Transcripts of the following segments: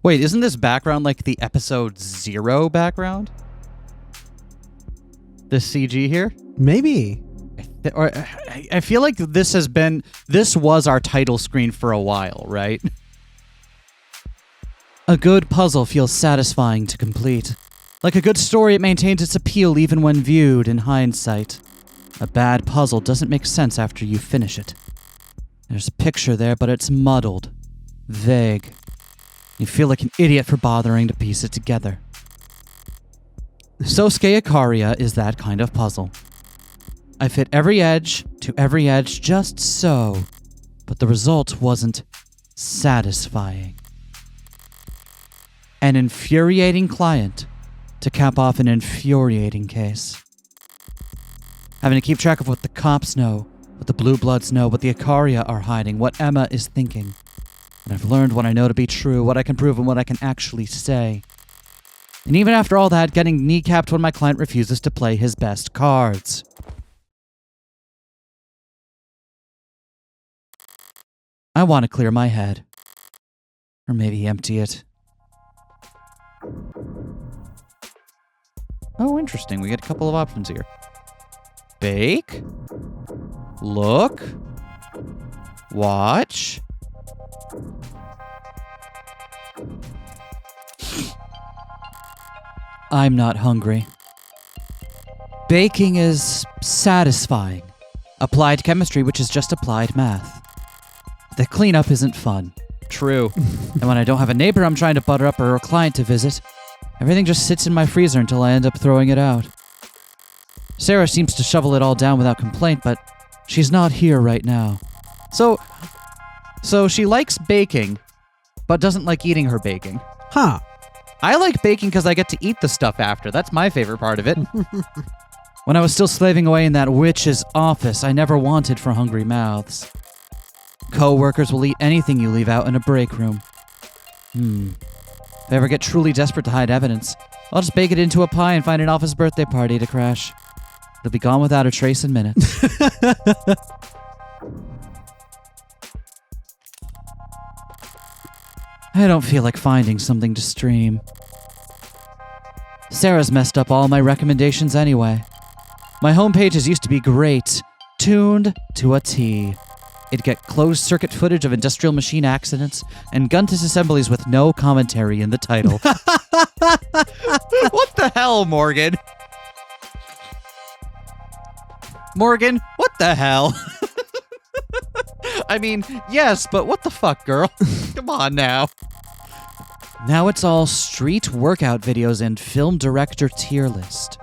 Wait, isn't this background like the episode 0 background? This CG here? Maybe. Or I feel like this was our title screen for a while, right? A good puzzle feels satisfying to complete. Like a good story, it maintains its appeal even when viewed in hindsight. A bad puzzle doesn't make sense after you finish it. There's a picture there, but it's muddled, vague. You feel like an idiot for bothering to piece it together. Sosuke Ikaria is that kind of puzzle. I fit every edge to every edge just so, but the result wasn't satisfying. An infuriating client to cap off an infuriating case. Having to keep track of what the cops know, what the Blue Bloods know, what the Ikaria are hiding, what Emma is thinking. And I've learned what I know to be true, what I can prove, and what I can actually say. And even after all that, getting kneecapped when my client refuses to play his best cards. I want to clear my head. Or maybe empty it. Oh, interesting. We get a couple of options here. Bake. Look. Watch. I'm not hungry. Baking is satisfying. Applied chemistry, which is just applied math. The cleanup isn't fun. True. And when I don't have a neighbor I'm trying to butter up or a client to visit, everything just sits in my freezer until I end up throwing it out. Sarah seems to shovel it all down without complaint, but she's not here right now. So she likes baking, but doesn't like eating her baking. Huh. I like baking because I get to eat the stuff after. That's my favorite part of it. When I was still slaving away in that witch's office, I never wanted for hungry mouths. Co-workers will eat anything you leave out in a break room. If I ever get truly desperate to hide evidence, I'll just bake it into a pie and find an office birthday party to crash. It'll be gone without a trace in minutes. I don't feel like finding something to stream. Sarah's messed up all my recommendations anyway. My homepages used to be great, tuned to a T. It'd get closed-circuit footage of industrial machine accidents and gun disassemblies with no commentary in the title. What the hell, Morgan? Morgan, what the hell? I mean, yes, but what the fuck, girl? Come on now. Now it's all street workout videos and film director tier list.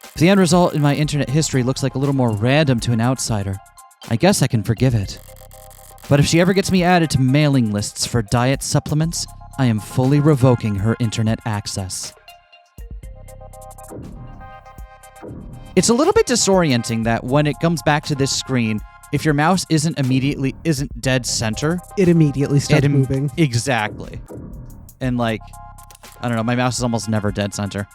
If the end result in my internet history looks like a little more random to an outsider, I guess I can forgive it. But if she ever gets me added to mailing lists for diet supplements, I am fully revoking her internet access. It's a little bit disorienting that when it comes back to this screen, if your mouse isn't dead center, It immediately starts moving. Exactly. And like, I don't know, my mouse is almost never dead center.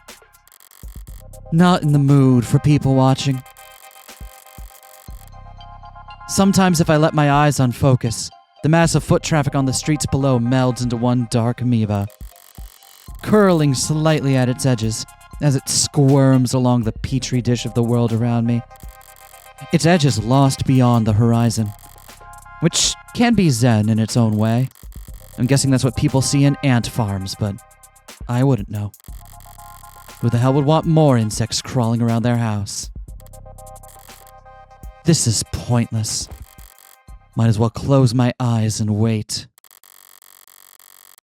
Not in the mood for people watching. Sometimes if I let my eyes unfocus, the massive foot traffic on the streets below melds into one dark amoeba, curling slightly at its edges as it squirms along the petri dish of the world around me. Its edges lost beyond the horizon, which can be zen in its own way. I'm guessing that's what people see in ant farms, but I wouldn't know. Who the hell would want more insects crawling around their house? This is pointless. Might as well close my eyes and wait.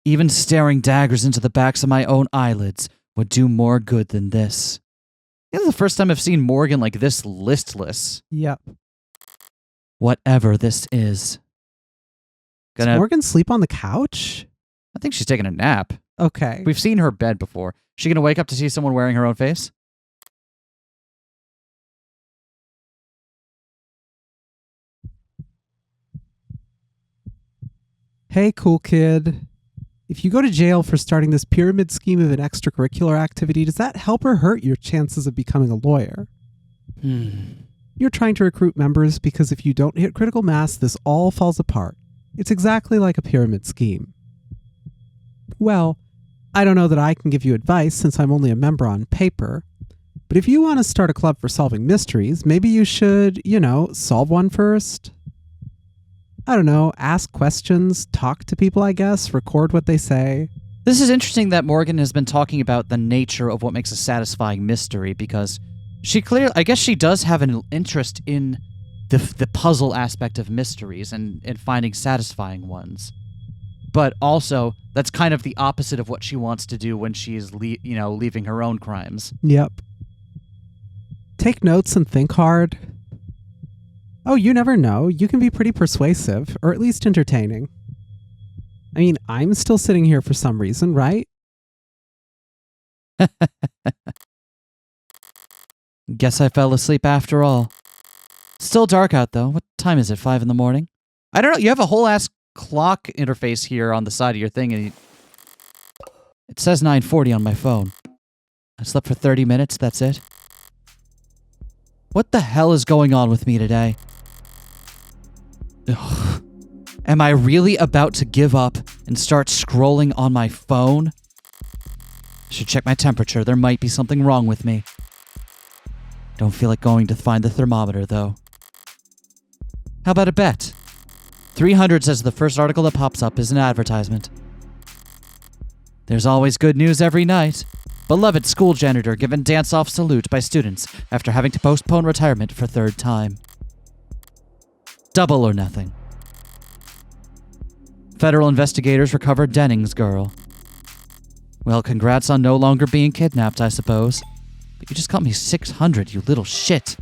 Even staring daggers into the backs of my own eyelids would do more good than this. This is the first time I've seen Morgan like this listless. Yep. Whatever this is. Does Morgan sleep on the couch? I think she's taking a nap. Okay. We've seen her bed before. She gonna wake up to see someone wearing her own face? Hey, cool kid. If you go to jail for starting this pyramid scheme of an extracurricular activity, does that help or hurt your chances of becoming a lawyer? You're trying to recruit members because if you don't hit critical mass, this all falls apart. It's exactly like a pyramid scheme. Well, I don't know that I can give you advice since I'm only a member on paper. But if you want to start a club for solving mysteries, maybe you should, solve one first. I don't know, ask questions, talk to people, I guess, record what they say. This is interesting that Morgan has been talking about the nature of what makes a satisfying mystery, because I guess she does have an interest in the puzzle aspect of mysteries and finding satisfying ones. But also, that's kind of the opposite of what she wants to do when she is leaving her own crimes. Yep. Take notes and think hard. Oh, you never know. You can be pretty persuasive, or at least entertaining. I mean, I'm still sitting here for some reason, right? Guess I fell asleep after all. Still dark out, though. What time is it, 5 in the morning? I don't know. You have a whole ass clock interface here on the side of your thing, and it says 9:40 on my phone. I slept for 30 minutes, that's it. What the hell is going on with me today? Ugh. Am I really about to give up and start scrolling on my phone? I should check my temperature. There might be something wrong with me. Don't feel like going to find the thermometer, though. How about a bet? 300 says the first article that pops up is an advertisement. There's always good news every night. Beloved school janitor given dance-off salute by students after having to postpone retirement for third time. Double or nothing. Federal investigators recovered Denning's girl. Well, congrats on no longer being kidnapped, I suppose. But you just got me 600, you little shit.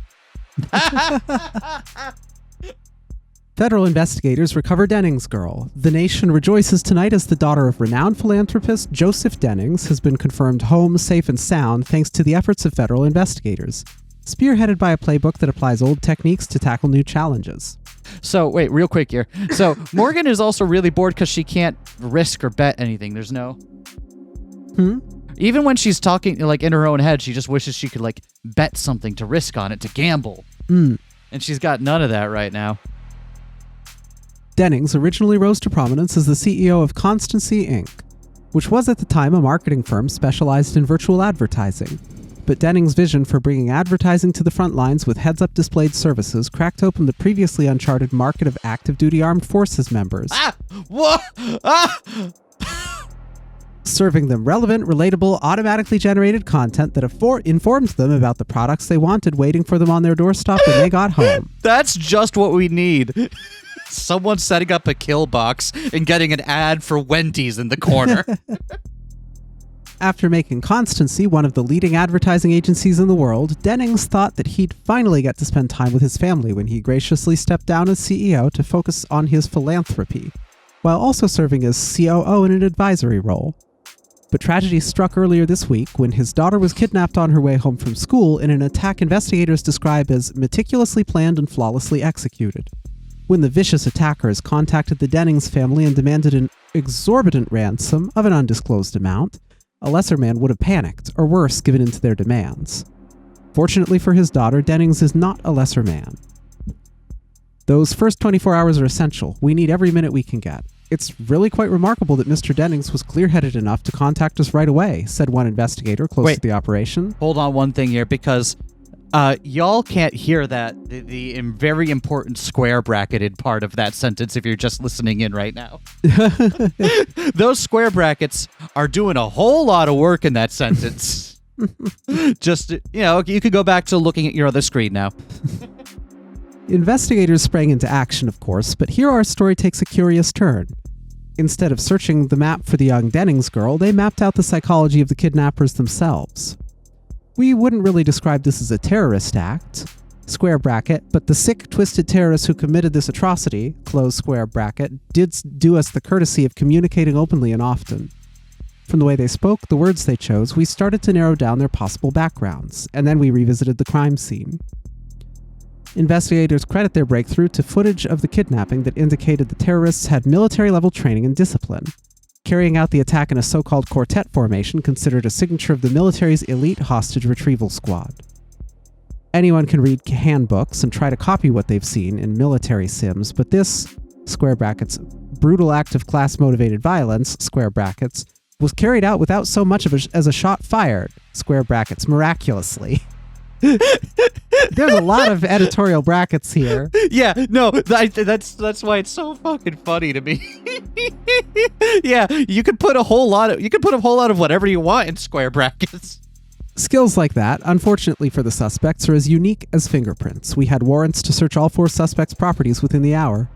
Federal investigators recover Denning's girl. The nation rejoices tonight as the daughter of renowned philanthropist Joseph Dennings has been confirmed home, safe and sound thanks to the efforts of federal investigators, spearheaded by a playbook that applies old techniques to tackle new challenges. So, wait, real quick here. So, Morgan is also really bored because she can't risk or bet anything. There's no... Even when she's talking, in her own head, she just wishes she could, bet something to risk on it, to gamble. And she's got none of that right now. Dennings originally rose to prominence as the CEO of Constancy Inc., which was at the time a marketing firm specialized in virtual advertising. But Dennings' vision for bringing advertising to the front lines with heads-up displayed services cracked open the previously uncharted market of active-duty armed forces members. Serving them relevant, relatable, automatically generated content that informed them about the products they wanted waiting for them on their doorstep when they got home. That's just what we need. Someone setting up a kill box and getting an ad for Wendy's in the corner. After making Constancy one of the leading advertising agencies in the world, Dennings thought that he'd finally get to spend time with his family when he graciously stepped down as CEO to focus on his philanthropy, while also serving as COO in an advisory role. But tragedy struck earlier this week when his daughter was kidnapped on her way home from school in an attack investigators describe as meticulously planned and flawlessly executed. When the vicious attackers contacted the Dennings family and demanded an exorbitant ransom of an undisclosed amount, a lesser man would have panicked, or worse, given in to their demands. Fortunately for his daughter, Dennings is not a lesser man. Those first 24 hours are essential. We need every minute we can get. It's really quite remarkable that Mr. Dennings was clear-headed enough to contact us right away, said one investigator close to the operation. Hold on one thing here, because y'all can't hear that, the very important square bracketed part of that sentence if you're just listening in right now. Those square brackets are doing a whole lot of work in that sentence. Just, you could go back to looking at your other screen now. Investigators sprang into action, of course, but here our story takes a curious turn. Instead of searching the map for the young Dennings girl, they mapped out the psychology of the kidnappers themselves. We wouldn't really describe this as a terrorist act, square bracket, but the sick, twisted terrorists who committed this atrocity, close square bracket, did do us the courtesy of communicating openly and often. From the way they spoke, the words they chose, we started to narrow down their possible backgrounds, and then we revisited the crime scene. Investigators credit their breakthrough to footage of the kidnapping that indicated the terrorists had military-level training and discipline, carrying out the attack in a so-called quartet formation considered a signature of the military's elite hostage retrieval squad. Anyone can read handbooks and try to copy what they've seen in military sims, but this, square brackets, brutal act of class-motivated violence, square brackets, was carried out without so much as a shot fired. Square brackets, miraculously. There's a lot of editorial brackets here. Yeah, no, that's why it's so fucking funny to me. Yeah, you could put a whole lot of whatever you want in square brackets. Skills like that, unfortunately for the suspects, are as unique as fingerprints. We had warrants to search all 4 suspects' properties within the hour.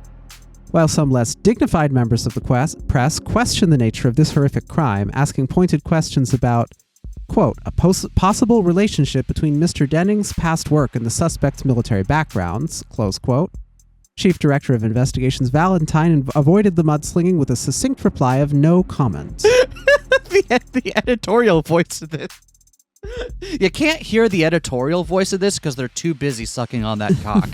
While some less dignified members of the press question the nature of this horrific crime, asking pointed questions about, quote, a possible relationship between Mr. Denning's past work and the suspect's military backgrounds, close quote, Chief Director of Investigations Valentine avoided the mudslinging with a succinct reply of no comment. The editorial voice of this. You can't hear the editorial voice of this because they're too busy sucking on that cock.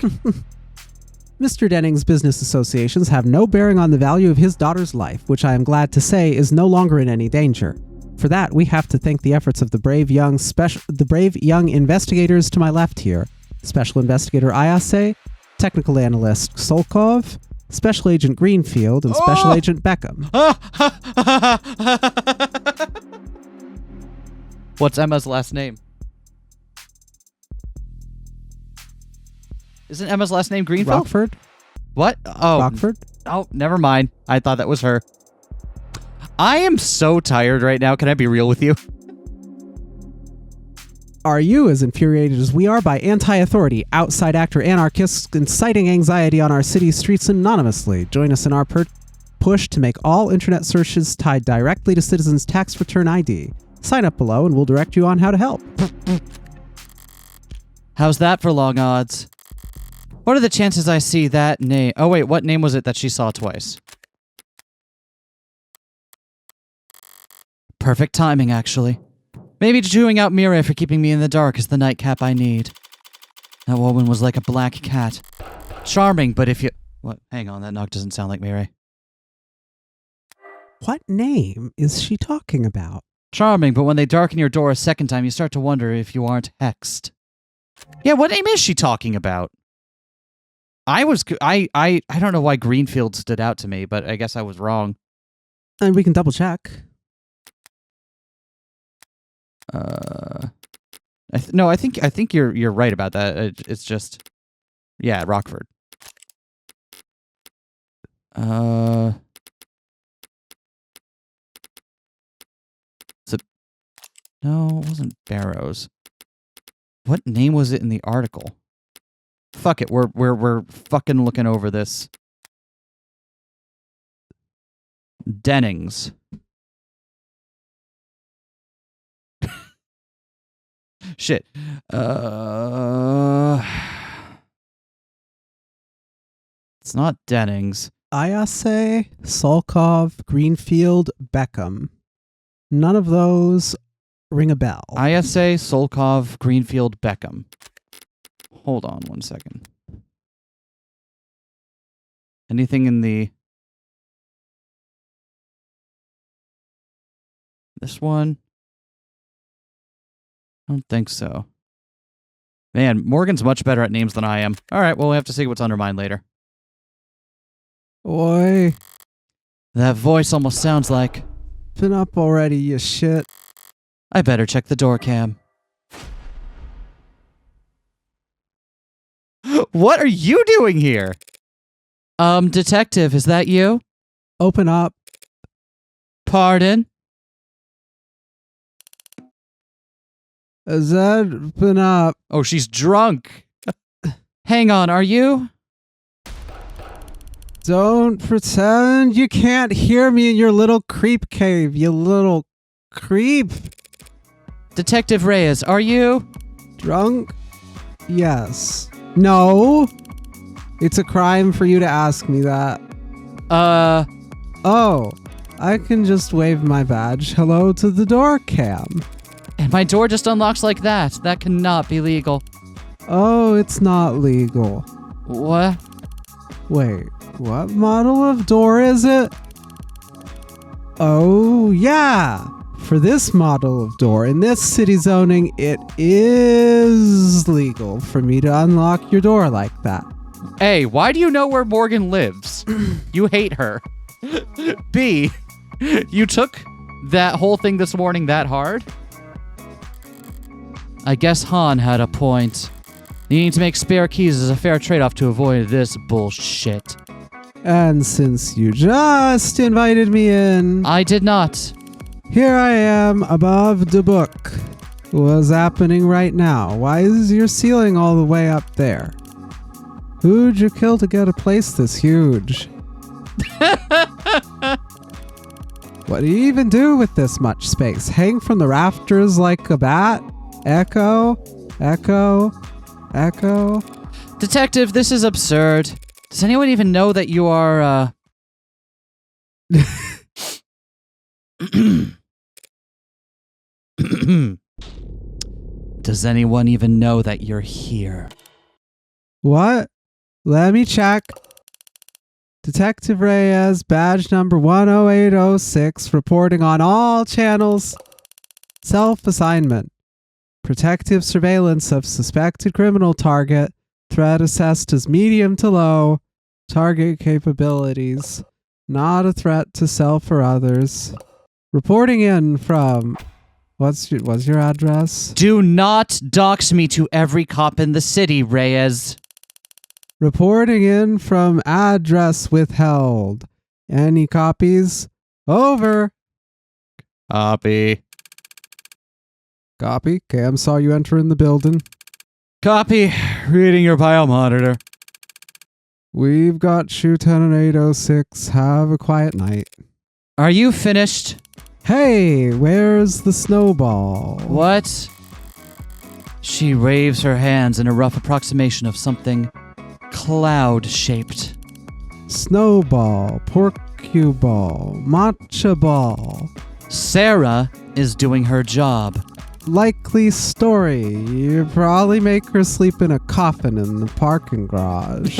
Mr. Denning's business associations have no bearing on the value of his daughter's life, which I am glad to say is no longer in any danger. For that, we have to thank the efforts of the brave young investigators to my left here. Special Investigator Ayase, Technical Analyst Solkov, Special Agent Greenfield, and Special Agent Beckham. What's Emma's last name? Isn't Emma's last name Greenfield? Rockford? What? Oh. Rockford? Oh, never mind. I thought that was her. I am so tired right now. Can I be real with you? Are you as infuriated as we are by anti-authority, outside actor anarchists inciting anxiety on our city streets anonymously? Join us in our push to make all internet searches tied directly to citizens' tax return ID. Sign up below and we'll direct you on how to help. How's that for long odds? What are the chances I see that name? Oh wait, what name was it that she saw twice? Perfect timing, actually. Maybe chewing out Mirai for keeping me in the dark is the nightcap I need. That woman was like a black cat. Charming, but if you... What? Hang on, that knock doesn't sound like Mirai. What name is she talking about? Charming, but when they darken your door a second time, you start to wonder if you aren't hexed. Yeah, what name is she talking about? I don't know why Greenfield stood out to me, but I guess I was wrong. And we can double check. No, I think you're right about that. It's just, yeah, Rockford. No, it wasn't Barrows. What name was it in the article? Fuck it, we're fucking looking over this. Dennings. Shit. It's not Dennings. Ayase, Solkov, Greenfield, Beckham. None of those ring a bell. Ayase, Solkov, Greenfield, Beckham. Hold on one second. Anything in the... This one? I don't think so. Man, Morgan's much better at names than I am. All right, well, we'll have to see what's under mine later. Oi. That voice almost sounds like... Open up already, you shit. I better check the door cam. What are you doing here? Detective, is that you? Open up. Pardon? Is that open up? Oh, she's drunk. Hang on, are you? Don't pretend you can't hear me in your little creep cave, you little creep. Detective Reyes, are you? Drunk? Yes. No. It's a crime for you to ask me that. Oh, I can just wave my badge hello to the door cam. And my door just unlocks like that. That cannot be legal. Oh, it's not legal. What? Wait, what model of door is it? Oh, yeah. For this model of door in this city zoning, it is legal for me to unlock your door like that. A, why do you know where Morgan lives? You hate her. B, you took that whole thing this morning that hard? I guess Han had a point. Needing to make spare keys is a fair trade-off to avoid this bullshit. And since you just invited me in... I did not. Here I am above the book. What's happening right now? Why is your ceiling all the way up there? Who'd you kill to get a place this huge? What do you even do with this much space? Hang from the rafters like a bat? Echo? Echo? Echo? Detective, this is absurd. Does anyone even know that you are, Does anyone even know that you're here? What? Let me check. Detective Reyes, badge number 10806, reporting on all channels. Self-assignment. Protective surveillance of suspected criminal target. Threat assessed as medium to low. Target capabilities. Not a threat to self or others. Reporting in from... What's your address? Do not dox me to every cop in the city, Reyes. Reporting in from address withheld. Any copies? Over. Copy. Copy. Cam saw you enter in the building. Copy. Reading your biomonitor. We've got you 10806. Have a quiet night. Are you finished? Hey, where's the snowball? What? She waves her hands in a rough approximation of something cloud-shaped. Snowball, porcuball, matcha ball. Sarah is doing her job. Likely story. You probably make her sleep in a coffin in the parking garage.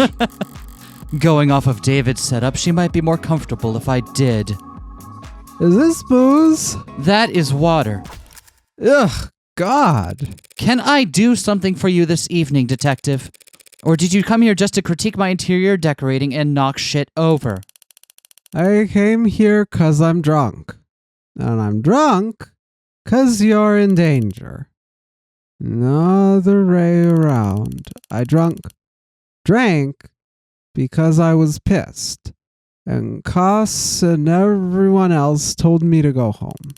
Going off of David's setup, she might be more comfortable if I did. Is this booze? That is water. Ugh, God. Can I do something for you this evening, detective? Or did you come here just to critique my interior decorating and knock shit over? I came here 'cause I'm drunk. And I'm drunk 'cause you're in danger. Another ray around. I drank because I was pissed. And Cuss and everyone else told me to go home.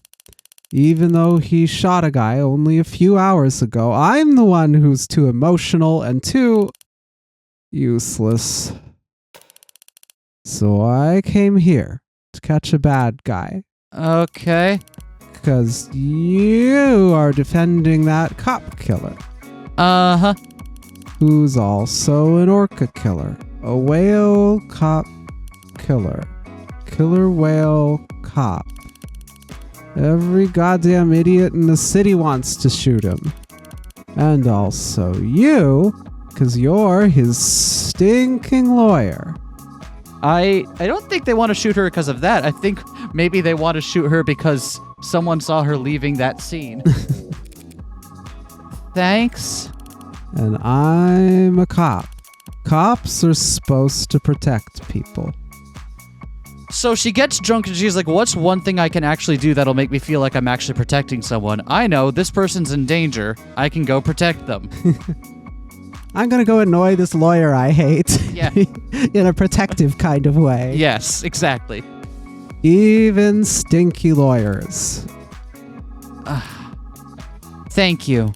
Even though he shot a guy only a few hours ago, I'm the one who's too emotional and too useless. So I came here to catch a bad guy. Okay. 'Cause you are defending that cop killer. Uh-huh. Who's also an orca killer. A whale cop killer. Killer whale cop. Every goddamn idiot in the city wants to shoot him. And also you, 'cause you're his stinking lawyer. I don't think they want to shoot her because of that. I think maybe they want to shoot her because someone saw her leaving that scene. Thanks. And I'm a cop. Cops are supposed to protect people. So she gets drunk and she's like, what's one thing I can actually do that'll make me feel like I'm actually protecting someone? I know, this person's in danger. I can go protect them. I'm gonna go annoy this lawyer I hate. Yeah. In a protective kind of way. Yes, exactly. Even stinky lawyers. Thank you.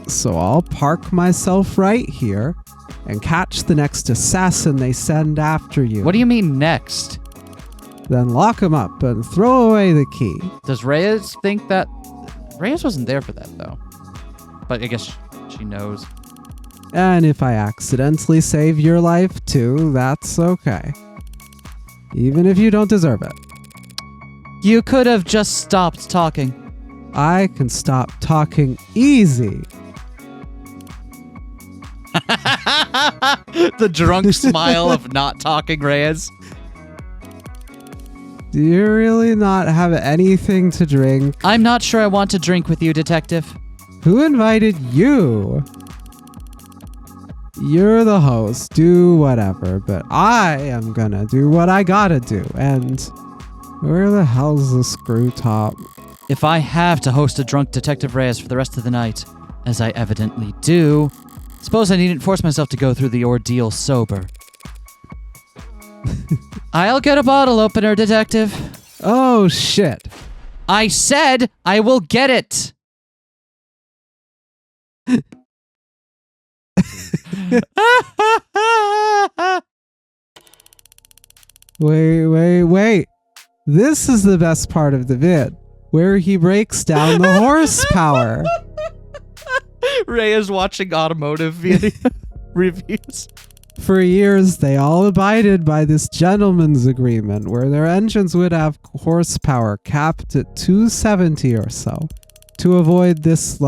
So I'll park myself right here and catch the next assassin they send after you. What do you mean next? Then lock him up and throw away the key. Does Reyes think that... Reyes wasn't there for that, though. But I guess she knows. And if I accidentally save your life too, that's okay. Even if you don't deserve it. You could have just stopped talking. I can stop talking easy. The drunk smile of not talking Reyes. Do you really not have anything to drink? I'm not sure I want to drink with you, detective. Who invited you? You're the host, do whatever, but I am gonna do what I gotta do, and Where the hell's the screw top? If I have to host a drunk Detective Reyes for the rest of the night, as I evidently do, suppose I needn't force myself to go through the ordeal sober. I'll get a bottle opener, Detective. Oh, shit. I said I will get it. Wait. This is the best part of the vid, where he breaks down the horsepower. Ray is watching automotive video reviews. For years, they all abided by this gentleman's agreement where their engines would have horsepower capped at 270 or so to avoid this,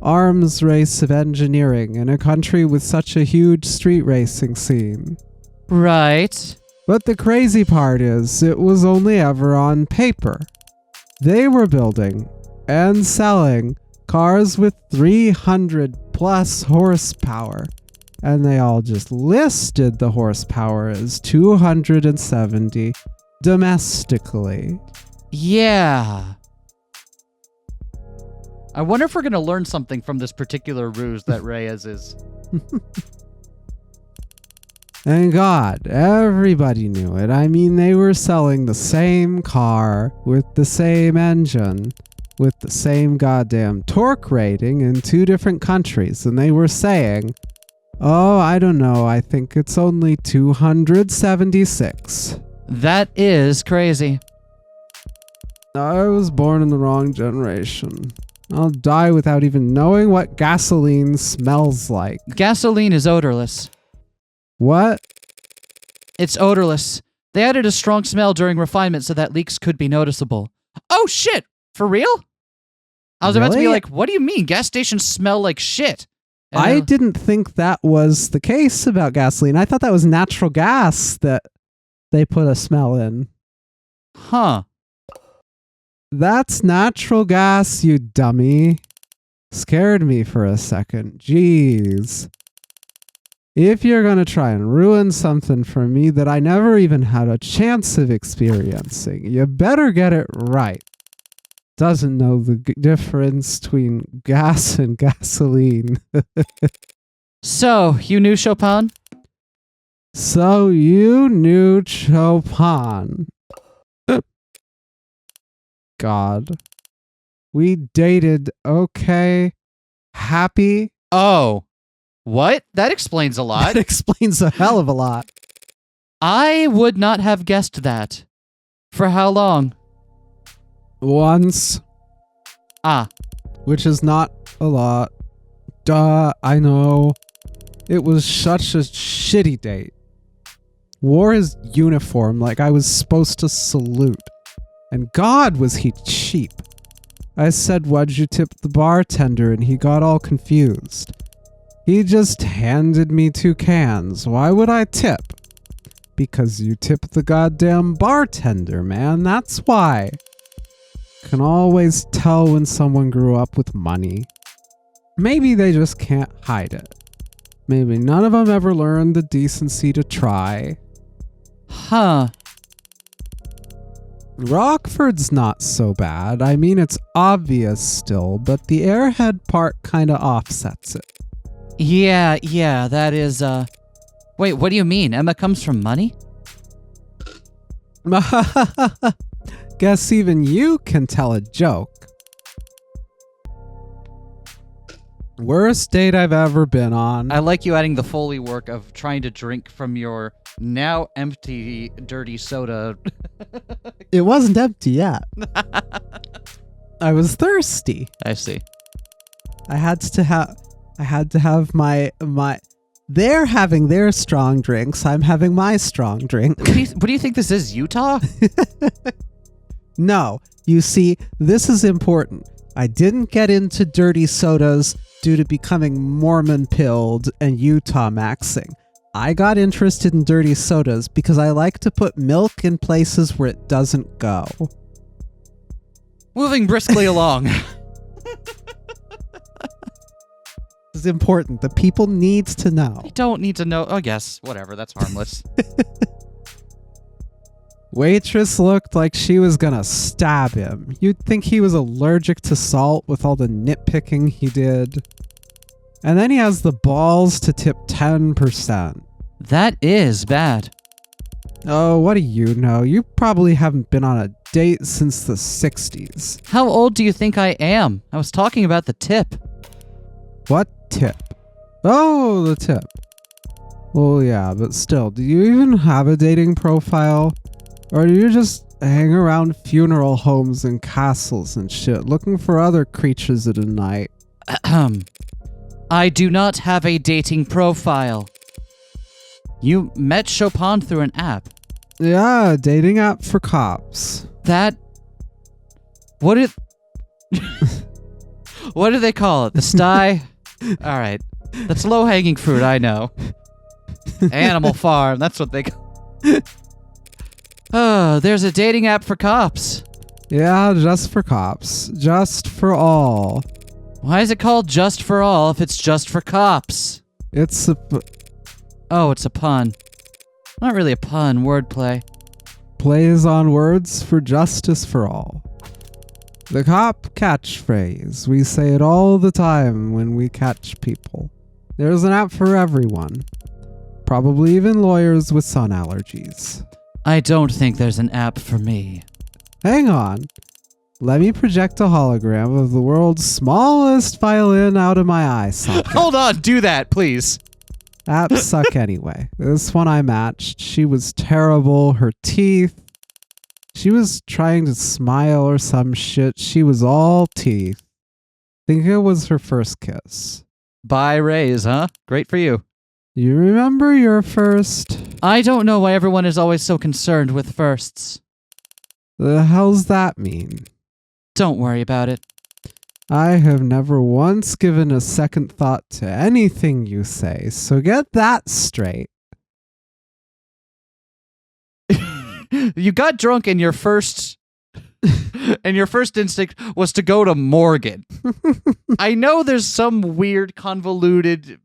arms race of engineering in a country with such a huge street racing scene. Right. But the crazy part is, it was only ever on paper. They were building and selling cars with 300 plus horsepower, and they all just listed the horsepower as 270 domestically. Yeah. I wonder if we're going to learn something from this particular ruse that Reyes is. And God, everybody knew it. I mean, they were selling the same car with the same engine, with the same goddamn torque rating in 2 different countries. And they were saying, oh, I don't know, I think it's only 276. That is crazy. I was born in the wrong generation. I'll die without even knowing what gasoline smells like. Gasoline is odorless. What? It's odorless. They added a strong smell during refinement so that leaks could be noticeable. Oh shit! For real? I was about to be like, what do you mean? Gas stations smell like shit. And I didn't think that was the case about gasoline. I thought that was natural gas that they put a smell in. Huh. That's natural gas, you dummy. Scared me for a second. Jeez. If you're going to try and ruin something for me that I never even had a chance of experiencing, you better get it right. Doesn't know the difference between gas and gasoline. So, you knew Chopin? So you knew Chopin. God. We dated, okay? Happy? Oh. What? That explains a lot. That explains a hell of a lot. I would not have guessed that. For how long? Once. Ah. Which is not a lot. Duh, I know. It was such a shitty date. Wore his uniform like I was supposed to salute. And God, was he cheap. I said, why'd you tip the bartender? And he got all confused. He just handed me 2 cans. Why would I tip? Because you tip the goddamn bartender, man. That's why. Can always tell when someone grew up with money. Maybe they just can't hide it. Maybe none of them ever learned the decency to try. Huh. Rockford's not so bad. I mean, it's obvious still, but the airhead part kinda offsets it. Yeah, that is, Wait, what do you mean? Emma comes from money? Guess even you can tell a joke. Worst date I've ever been on. I like you adding the Foley work of trying to drink from your now empty, dirty soda. It wasn't empty yet. I was thirsty. I see. I had to have my they're having their strong drinks. I'm having my strong drink. What do you think this is, Utah? No, you see, this is important. I didn't get into dirty sodas due to becoming Mormon pilled and Utah maxing. I got interested in dirty sodas because I like to put milk in places where it doesn't go. Moving briskly along. This is important. The people needs to know. I don't need to know. Oh, yes. Whatever. That's harmless. Waitress looked like she was gonna stab him. You'd think he was allergic to salt with all the nitpicking he did. And then he has the balls to tip 10%. That is bad. Oh, what do you know? You probably haven't been on a date since the 60s. How old do you think I am? I was talking about the tip. What tip? Oh, the tip. Well, yeah, but still, do you even have a dating profile? Or do you just hang around funeral homes and castles and shit, looking for other creatures of the night? I do not have a dating profile. You met Chopin through an app. Yeah, dating app for cops. What do they call it? The sty? All right. That's low-hanging fruit, I know. Animal Farm, that's what they call it. Oh, there's a dating app for cops. Yeah, just for cops. Just for all. Why is it called Just for All if it's just for cops? It's Oh, it's a pun. Not really a pun, wordplay. plays on words for justice for all. The cop catchphrase. We say it all the time when we catch people. There's an app for everyone. Probably even lawyers with sun allergies. I don't think there's an app for me. Hang on. Let me project a hologram of the world's smallest violin out of my eye socket. Hold on, do that, please. Apps suck anyway. This one I matched. She was terrible. Her teeth. She was trying to smile or some shit. She was all teeth. Think it was her first kiss. Buy raise, huh? Great for you. You remember your first? I don't know why everyone is always so concerned with firsts. The hell's that mean? Don't worry about it. I have never once given a second thought to anything you say, so get that straight. You got drunk and your first instinct was to go to Morgan. I know there's some weird convoluted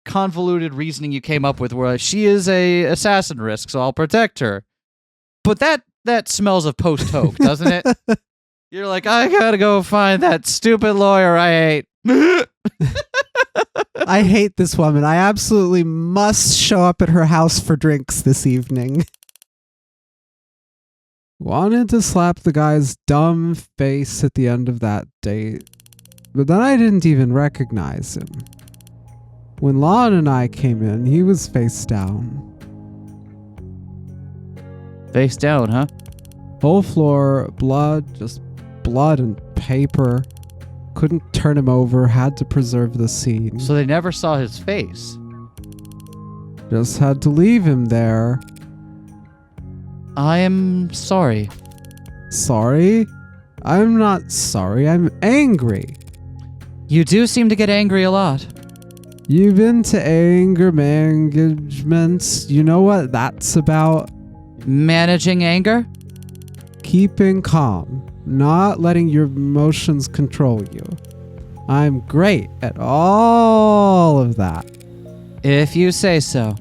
reasoning you came up with where she is a assassin risk, so I'll protect her. But that smells of post-hoc, doesn't it? You're like, I gotta go find that stupid lawyer I hate. I hate this woman. I absolutely must show up at her house for drinks this evening. Wanted to slap the guy's dumb face at the end of that date, but then I didn't even recognize him. When Lon and I came in, he was face down. Face down, huh? Whole floor, blood, just blood and paper. Couldn't turn him over, had to preserve the scene. So they never saw his face. Just had to leave him there. I am sorry. Sorry? I'm not sorry, I'm angry. You do seem to get angry a lot. You've been to anger managements. You know what that's about? Managing anger? Keeping calm. Not letting your emotions control you. I'm great at all of that. If you say so.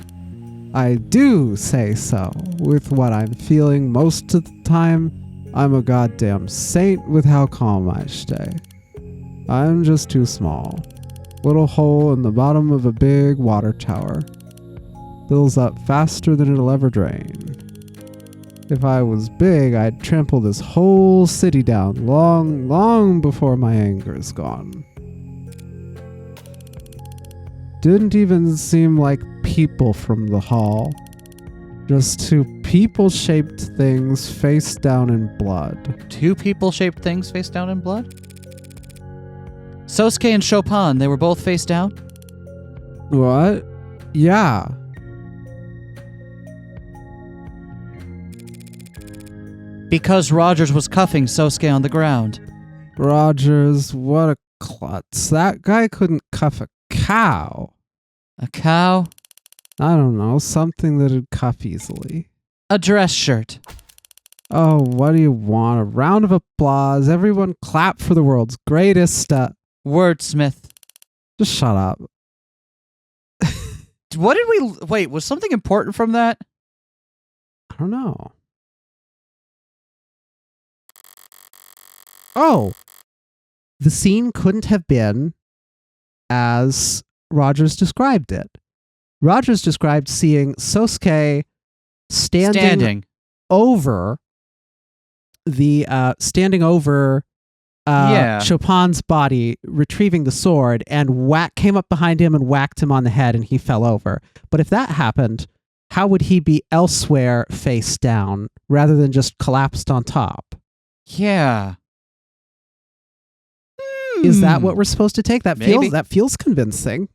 I do say so. With what I'm feeling most of the time, I'm a goddamn saint with how calm I stay. I'm just too small. Little hole in the bottom of a big water tower. Fills up faster than it'll ever drain. If I was big, I'd trample this whole city down long, long before my anger is gone. Didn't even seem like people from the hall. Just two people-shaped things face down in blood. Two people-shaped things face down in blood? Sosuke and Chopin, they were both face down? What? Yeah. Because Rogers was cuffing Sosuke on the ground. Rogers, what a klutz. That guy couldn't cuff a cow. A cow? I don't know, something that'd cuff easily. A dress shirt. Oh, what do you want? A round of applause. Everyone clap for the world's greatest, Wordsmith. Just shut up. What did we... Wait, was something important from that? I don't know. Oh, the scene couldn't have been as Rogers described it. Rogers described seeing Sosuke standing over the Chopin's body, retrieving the sword, and came up behind him and whacked him on the head, and he fell over. But if that happened, how would he be elsewhere face down rather than just collapsed on top? Yeah. Is that what we're supposed to take? That Maybe. feels convincing.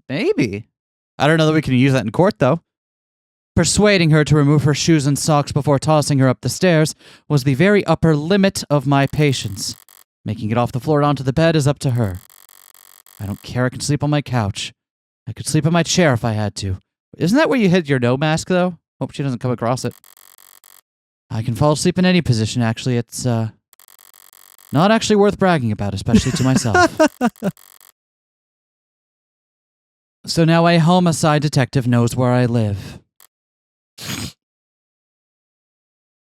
Maybe. I don't know that we can use that in court, though. Persuading her to remove her shoes and socks before tossing her up the stairs was the very upper limit of my patience. Making it off the floor and onto the bed is up to her. I don't care, I can sleep on my couch. I could sleep in my chair if I had to. Isn't that where you hid your no mask, though? Hope she doesn't come across it. I can fall asleep in any position, actually. It's, not actually worth bragging about, especially to myself. So now a homicide detective knows where I live.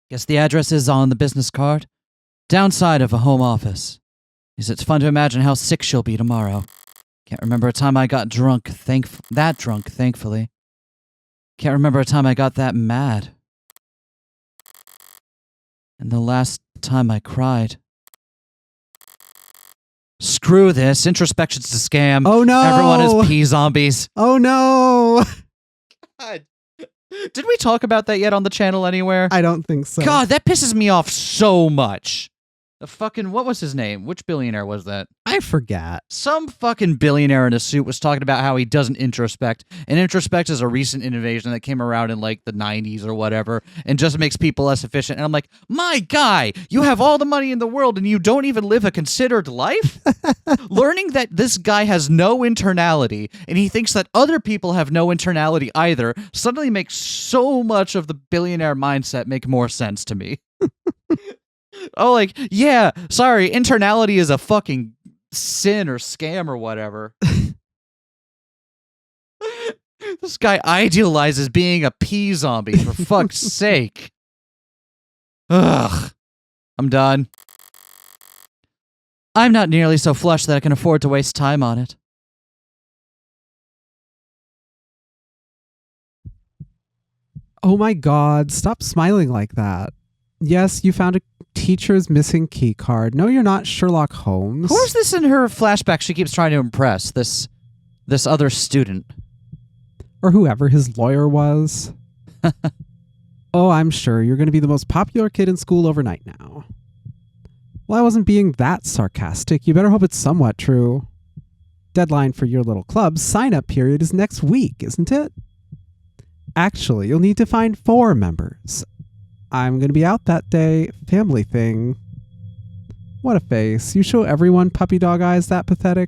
Guess the address is on the business card. Downside of a home office is it's fun to imagine how sick she'll be tomorrow. Can't remember a time I got that drunk, thankfully. Can't remember a time I got that mad. And the last time I cried. Screw this. Introspection's a scam. Oh no! Everyone is pee zombies. Oh no! God. Did we talk about that yet on the channel anywhere? I don't think so. God, that pisses me off so much. The fucking, what was his name? Which billionaire was that? I forget. Some fucking billionaire in a suit was talking about how he doesn't introspect. And introspect is a recent innovation that came around in like the 90s or whatever and just makes people less efficient. And I'm like, my guy, you have all the money in the world and you don't even live a considered life? Learning that this guy has no internality and he thinks that other people have no internality either suddenly makes so much of the billionaire mindset make more sense to me. Oh, like, yeah, sorry, internality is a fucking sin or scam or whatever. This guy idealizes being a pee zombie, for fuck's sake. Ugh. I'm done. I'm not nearly so flush that I can afford to waste time on it. Oh my god, stop smiling like that. Yes, you found a teacher's missing key card. No, you're not Sherlock Holmes. Who is this in her flashback she keeps trying to impress? This other student. Or whoever his lawyer was. Oh, I'm sure you're going to be the most popular kid in school overnight now. Well, I wasn't being that sarcastic. You better hope it's somewhat true. Deadline for your little club's sign-up period is next week, isn't it? Actually, you'll need to find 4 members. I'm going to be out that day. Family thing. What a face. You show everyone puppy dog eyes that pathetic?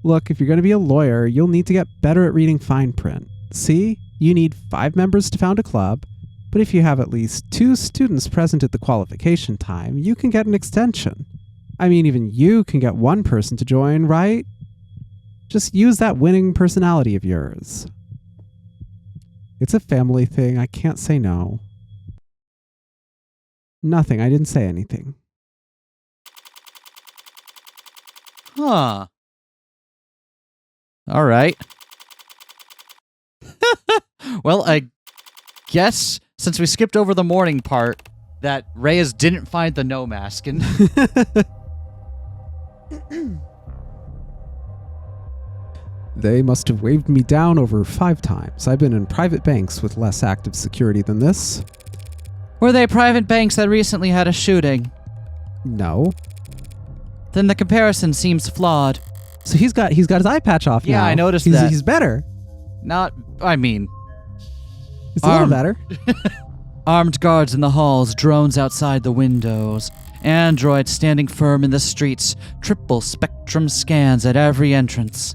Look, if you're going to be a lawyer, you'll need to get better at reading fine print. See? You need 5 members to found a club, but if you have at least 2 students present at the qualification time, you can get an extension. I mean, even you can get 1 person to join, right? Just use that winning personality of yours. It's a family thing. I can't say no. Nothing. I didn't say anything. Huh. All right. Well, I guess since we skipped over the morning part, that Reyes didn't find the no mask. And They must have waved me down over 5 times. I've been in private banks with less active security than this. were they private banks that recently had a shooting? No. Then the comparison seems flawed. So he's got his eye patch off now. Yeah, I noticed he's, that. He's better. He's a little better. Armed guards in the halls, drones outside the windows, androids standing firm in the streets, triple spectrum scans at every entrance.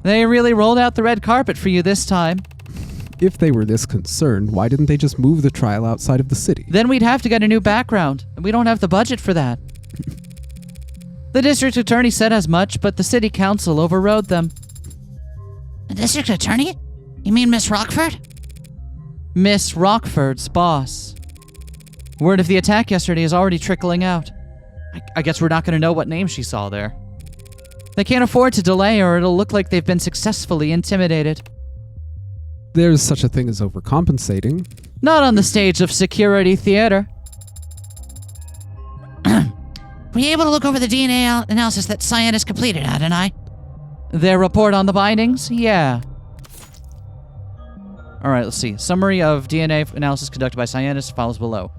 They really rolled out the red carpet for you this time. If they were this concerned, why didn't they just move the trial outside of the city? Then we'd have to get a new background, and we don't have the budget for that. The district attorney said as much, but the city council overrode them. The district attorney? You mean Miss Rockford? Miss Rockford's boss. Word of the attack yesterday is already trickling out. I guess we're not going to know what name she saw there. They can't afford to delay or it'll look like they've been successfully intimidated. There's such a thing as overcompensating. Not on the stage of security theater. Were you able to look over the DNA analysis that Cyan has completed, Adonai? Their report on the bindings? Yeah. Alright, let's see. Summary of DNA analysis conducted by Cyanus follows below.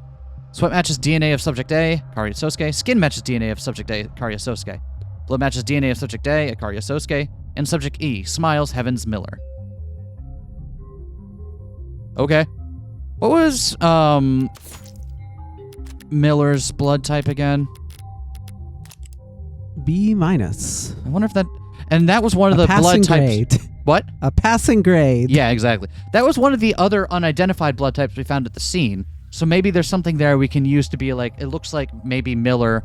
Sweat matches DNA of subject A, Akaria Sosuke. Skin matches DNA of subject A, Akaria Sosuke. Blood matches DNA of subject A, Akaria Sosuke. And subject E, Smiles Heavens Miller. Okay. What was, Miller's blood type again? B-. I wonder if that... And that was one of the blood types... grade. What? A passing grade. Yeah, exactly. That was one of the other unidentified blood types we found at the scene. So maybe there's something there we can use to be like... It looks like maybe Miller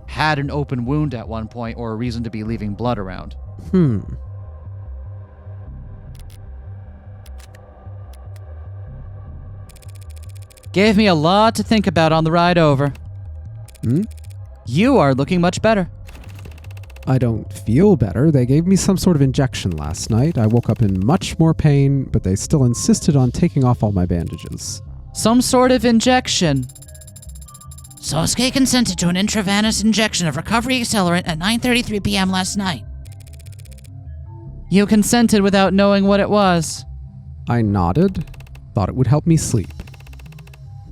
had an open wound at one point or a reason to be leaving blood around. Gave me a lot to think about on the ride over. You are looking much better. I don't feel better. They gave me some sort of injection last night. I woke up in much more pain, but they still insisted on taking off all my bandages. Some sort of injection. Sosuke consented to an intravenous injection of recovery accelerant at 9:33 p.m. last night. You consented without knowing what it was. I nodded, thought it would help me sleep.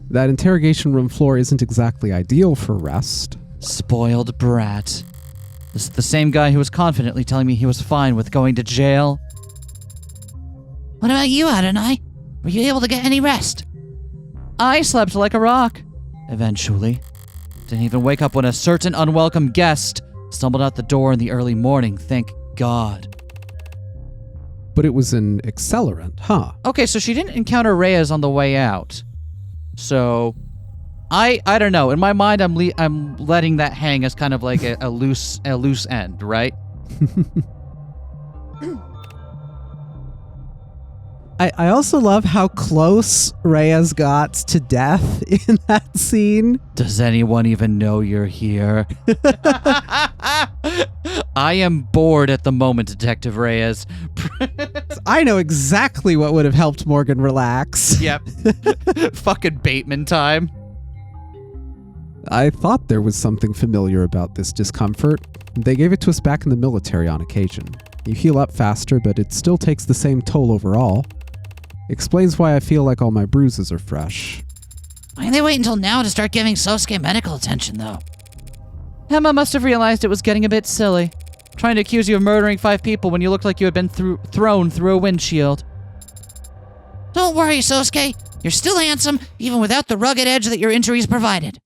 That interrogation room floor isn't exactly ideal for rest. Spoiled brat. This is the same guy who was confidently telling me he was fine with going to jail. What about you, Adonai? Were you able to get any rest? I slept like a rock. Eventually. Didn't even wake up when a certain unwelcome guest stumbled out the door in the early morning, thank God. But it was an accelerant, huh? Okay, so she didn't encounter Reyes on the way out. So, I don't know. In my mind, I'm letting that hang as kind of like a loose end, right? I also love how close Reyes got to death in that scene. Does anyone even know you're here? I am bored at the moment, Detective Reyes. I know exactly what would have helped Morgan relax. Yep. Fucking Bateman time. I thought there was something familiar about this discomfort. They gave it to us back in the military on occasion. You heal up faster, but it still takes the same toll overall. Explains why I feel like all my bruises are fresh. Why did they wait until now to start giving Sosuke medical attention, though? Emma must have realized it was getting a bit silly. Trying to accuse you of murdering 5 people when you looked like you had been thrown through a windshield. Don't worry, Sosuke. You're still handsome, even without the rugged edge that your injuries provided.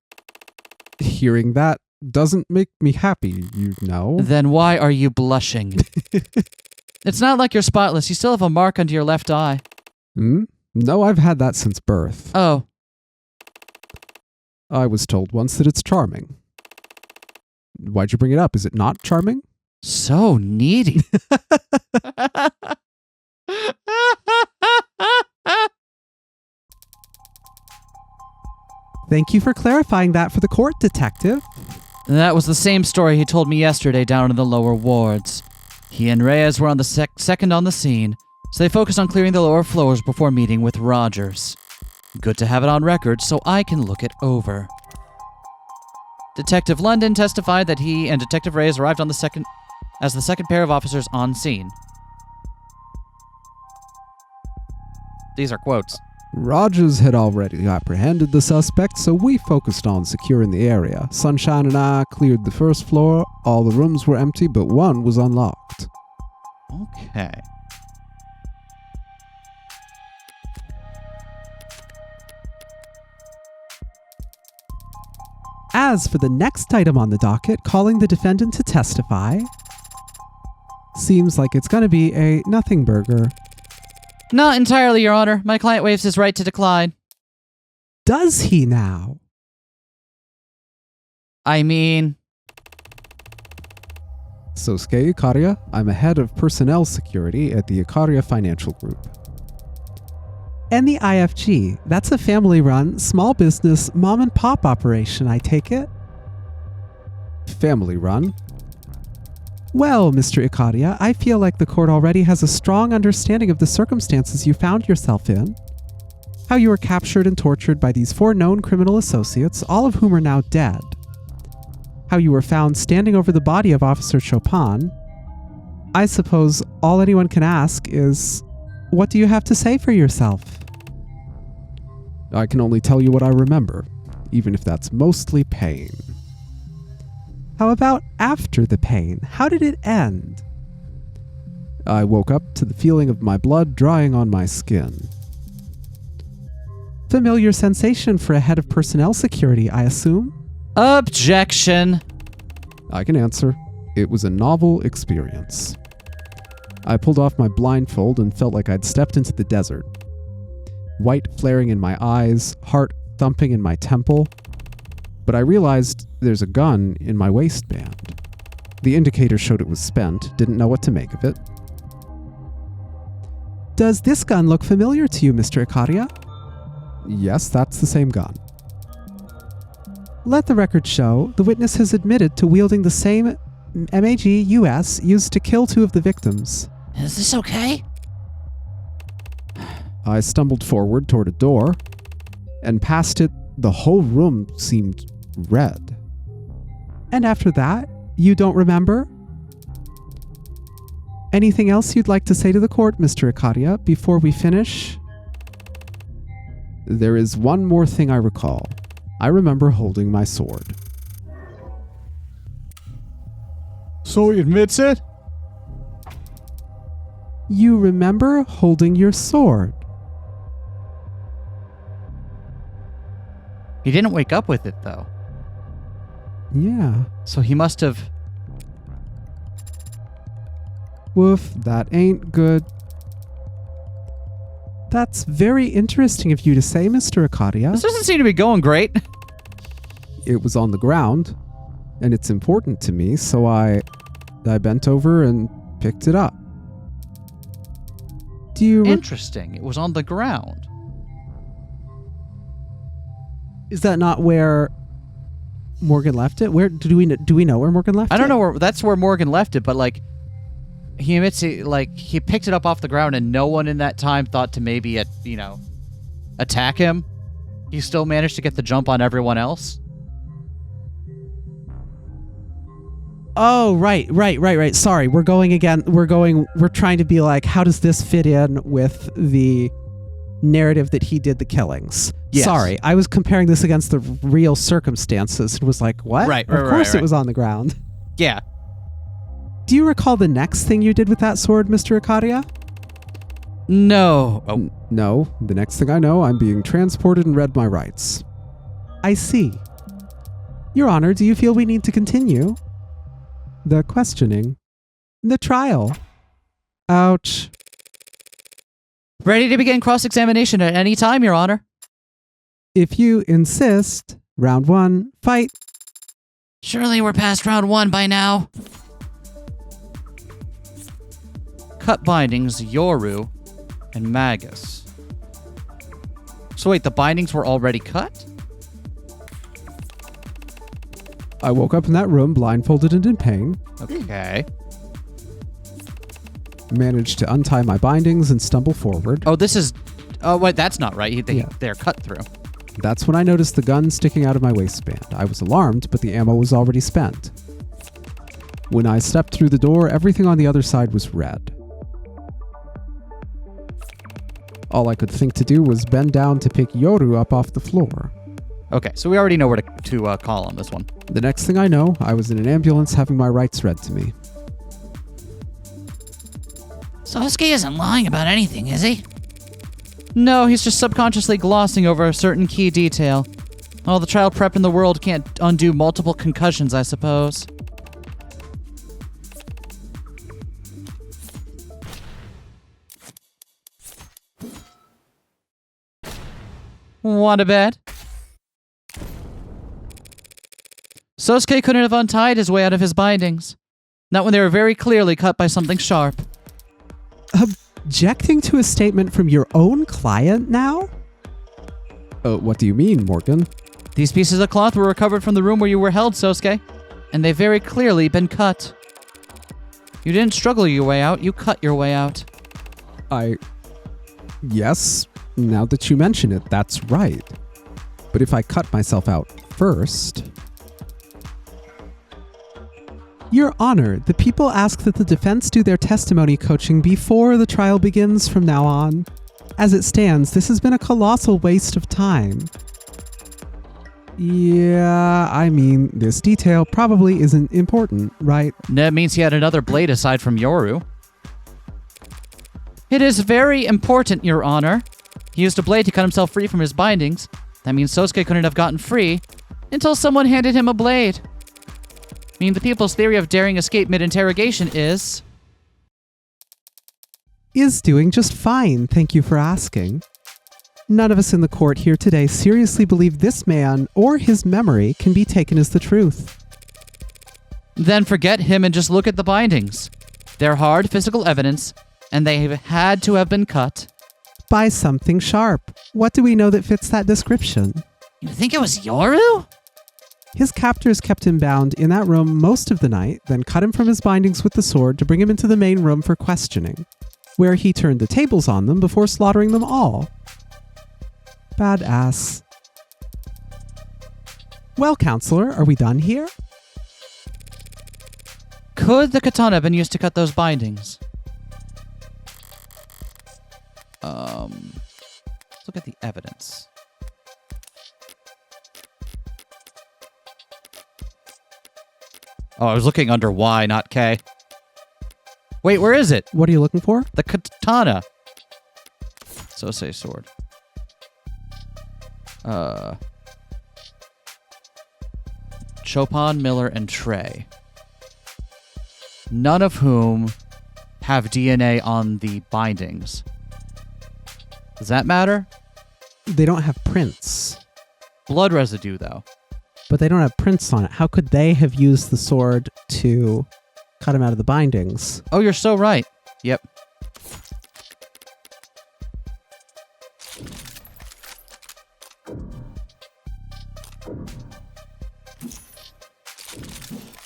Hearing that doesn't make me happy, you know. Then why are you blushing? It's not like you're spotless. You still have a mark under your left eye. No, I've had that since birth. Oh. I was told once that it's charming. Why'd you bring it up? Is it not charming? So needy. Thank you for clarifying that for the court, Detective. That was the same story he told me yesterday down in the lower wards. He and Reyes were on the second on the scene, so they focused on clearing the lower floors before meeting with Rogers. Good to have it on record so I can look it over. Detective London testified that he and Detective Reyes arrived on the second pair of officers on scene. These are quotes. Rogers had already apprehended the suspect, so we focused on securing the area. Sunshine and I cleared the first floor. All the rooms were empty, but one was unlocked. Okay. As for the next item on the docket, calling the defendant to testify, seems like it's going to be a nothing burger. Not entirely, Your Honor. My client waives his right to decline. Does he now? I mean... Sosuke Ikaria, I'm a head of personnel security at the Ikaria Financial Group. And the IFG, that's a family-run, small business, mom-and-pop operation, I take it? Family-run? Well, Mr. Ikaria, I feel like the court already has a strong understanding of the circumstances you found yourself in. How you were captured and tortured by these 4 known criminal associates, all of whom are now dead. How you were found standing over the body of Officer Chopin. I suppose all anyone can ask is, what do you have to say for yourself? I can only tell you what I remember, even if that's mostly pain. How about after the pain? How did it end? I woke up to the feeling of my blood drying on my skin. Familiar sensation for a head of personnel security, I assume? Objection. I can answer. It was a novel experience. I pulled off my blindfold and felt like I'd stepped into the desert. White flaring in my eyes, heart thumping in my temple. But I realized there's a gun in my waistband. The indicator showed it was spent, didn't know what to make of it. Does this gun look familiar to you, Mr. Ikaria? Yes, that's the same gun. Let the record show the witness has admitted to wielding the same MAG-US used to kill 2 of the victims. Is this okay? I stumbled forward toward a door, and past it, the whole room seemed red. And after that, you don't remember? Anything else you'd like to say to the court, Mr. Ikaria, before we finish? There is one more thing I recall. I remember holding my sword. So he admits it? You remember holding your sword. He didn't wake up with it, though. Yeah. So he must have... Woof, that ain't good. That's very interesting of you to say, Mr. Ikaria. This doesn't seem to be going great. It was on the ground, and it's important to me, so I bent over and picked it up. Do you... Interesting. It was on the ground. Is that not where Morgan left it? Where do we know where Morgan left it? I don't know where... That's where Morgan left it, but, like... He admits it, like, he picked it up off the ground and no one in that time thought to maybe, attack him. He still managed to get the jump on everyone else. Oh, right. Sorry, we're trying to be like, how does this fit in with the narrative that he did the killings? Yes. Sorry, I was comparing this against the real circumstances and was like, what? Right, Of course right. it was on the ground. Yeah. Do you recall the next thing you did with that sword, Mr. Ikaria? No. Oh. No, the next thing I know, I'm being transported and read my rights. I see. Your Honor, do you feel we need to continue? The questioning. The trial. Ouch. Ready to begin cross-examination at any time, Your Honor. If you insist, round 1, fight. Surely we're past round 1 by now. Cut bindings, Yoru, and Magus. So wait, the bindings were already cut? I woke up in that room blindfolded and in pain, Okay. managed to untie my bindings and stumble forward. Oh, this is... Oh, wait, that's not right. Yeah. They're cut through. That's when I noticed the gun sticking out of my waistband. I was alarmed, but the ammo was already spent. When I stepped through the door, everything on the other side was red. All I could think to do was bend down to pick Yoru up off the floor. Okay, so we already know where to call on this one. The next thing I know, I was in an ambulance having my rights read to me. Sasuke isn't lying about anything, is he? No, he's just subconsciously glossing over a certain key detail. All the trial prep in the world can't undo multiple concussions, I suppose. Want a bet? Sosuke couldn't have untied his way out of his bindings. Not when they were very clearly cut by something sharp. objecting to a statement from your own client now? What do you mean, Morgan? These pieces of cloth were recovered from the room where you were held, Sosuke, and they've very clearly been cut. You didn't struggle your way out, you cut your way out. Yes, now that you mention it, that's right. But if I cut myself out first... Your Honor, the people ask that the defense do their testimony coaching before the trial begins from now on. As it stands, this has been a colossal waste of time. Yeah, I mean, this detail probably isn't important, right? That means he had another blade aside from Yoru. It is very important, Your Honor. He used a blade to cut himself free from his bindings. That means Sosuke couldn't have gotten free until someone handed him a blade. I mean, the people's theory of daring escape mid-interrogation is doing just fine, thank you for asking. None of us in the court here today seriously believe this man or his memory can be taken as the truth. Then forget him and just look at the bindings. They're hard physical evidence, and they have had to have been cut. By something sharp. What do we know that fits that description? You think it was Yoru? His captors kept him bound in that room most of the night, then cut him from his bindings with the sword to bring him into the main room for questioning, where he turned the tables on them before slaughtering them all. Badass. Well, counselor, are we done here? Could the katana have been used to cut those bindings? Let's look at the evidence. Oh, I was looking under Y, not K. Wait, where is it? What are you looking for? The katana. So say sword. Chopin, Miller, and Trey. None of whom have DNA on the bindings. Does that matter? They don't have prints. Blood residue, though. But they don't have prints on it. How could they have used the sword to cut him out of the bindings? Oh, you're so right. Yep.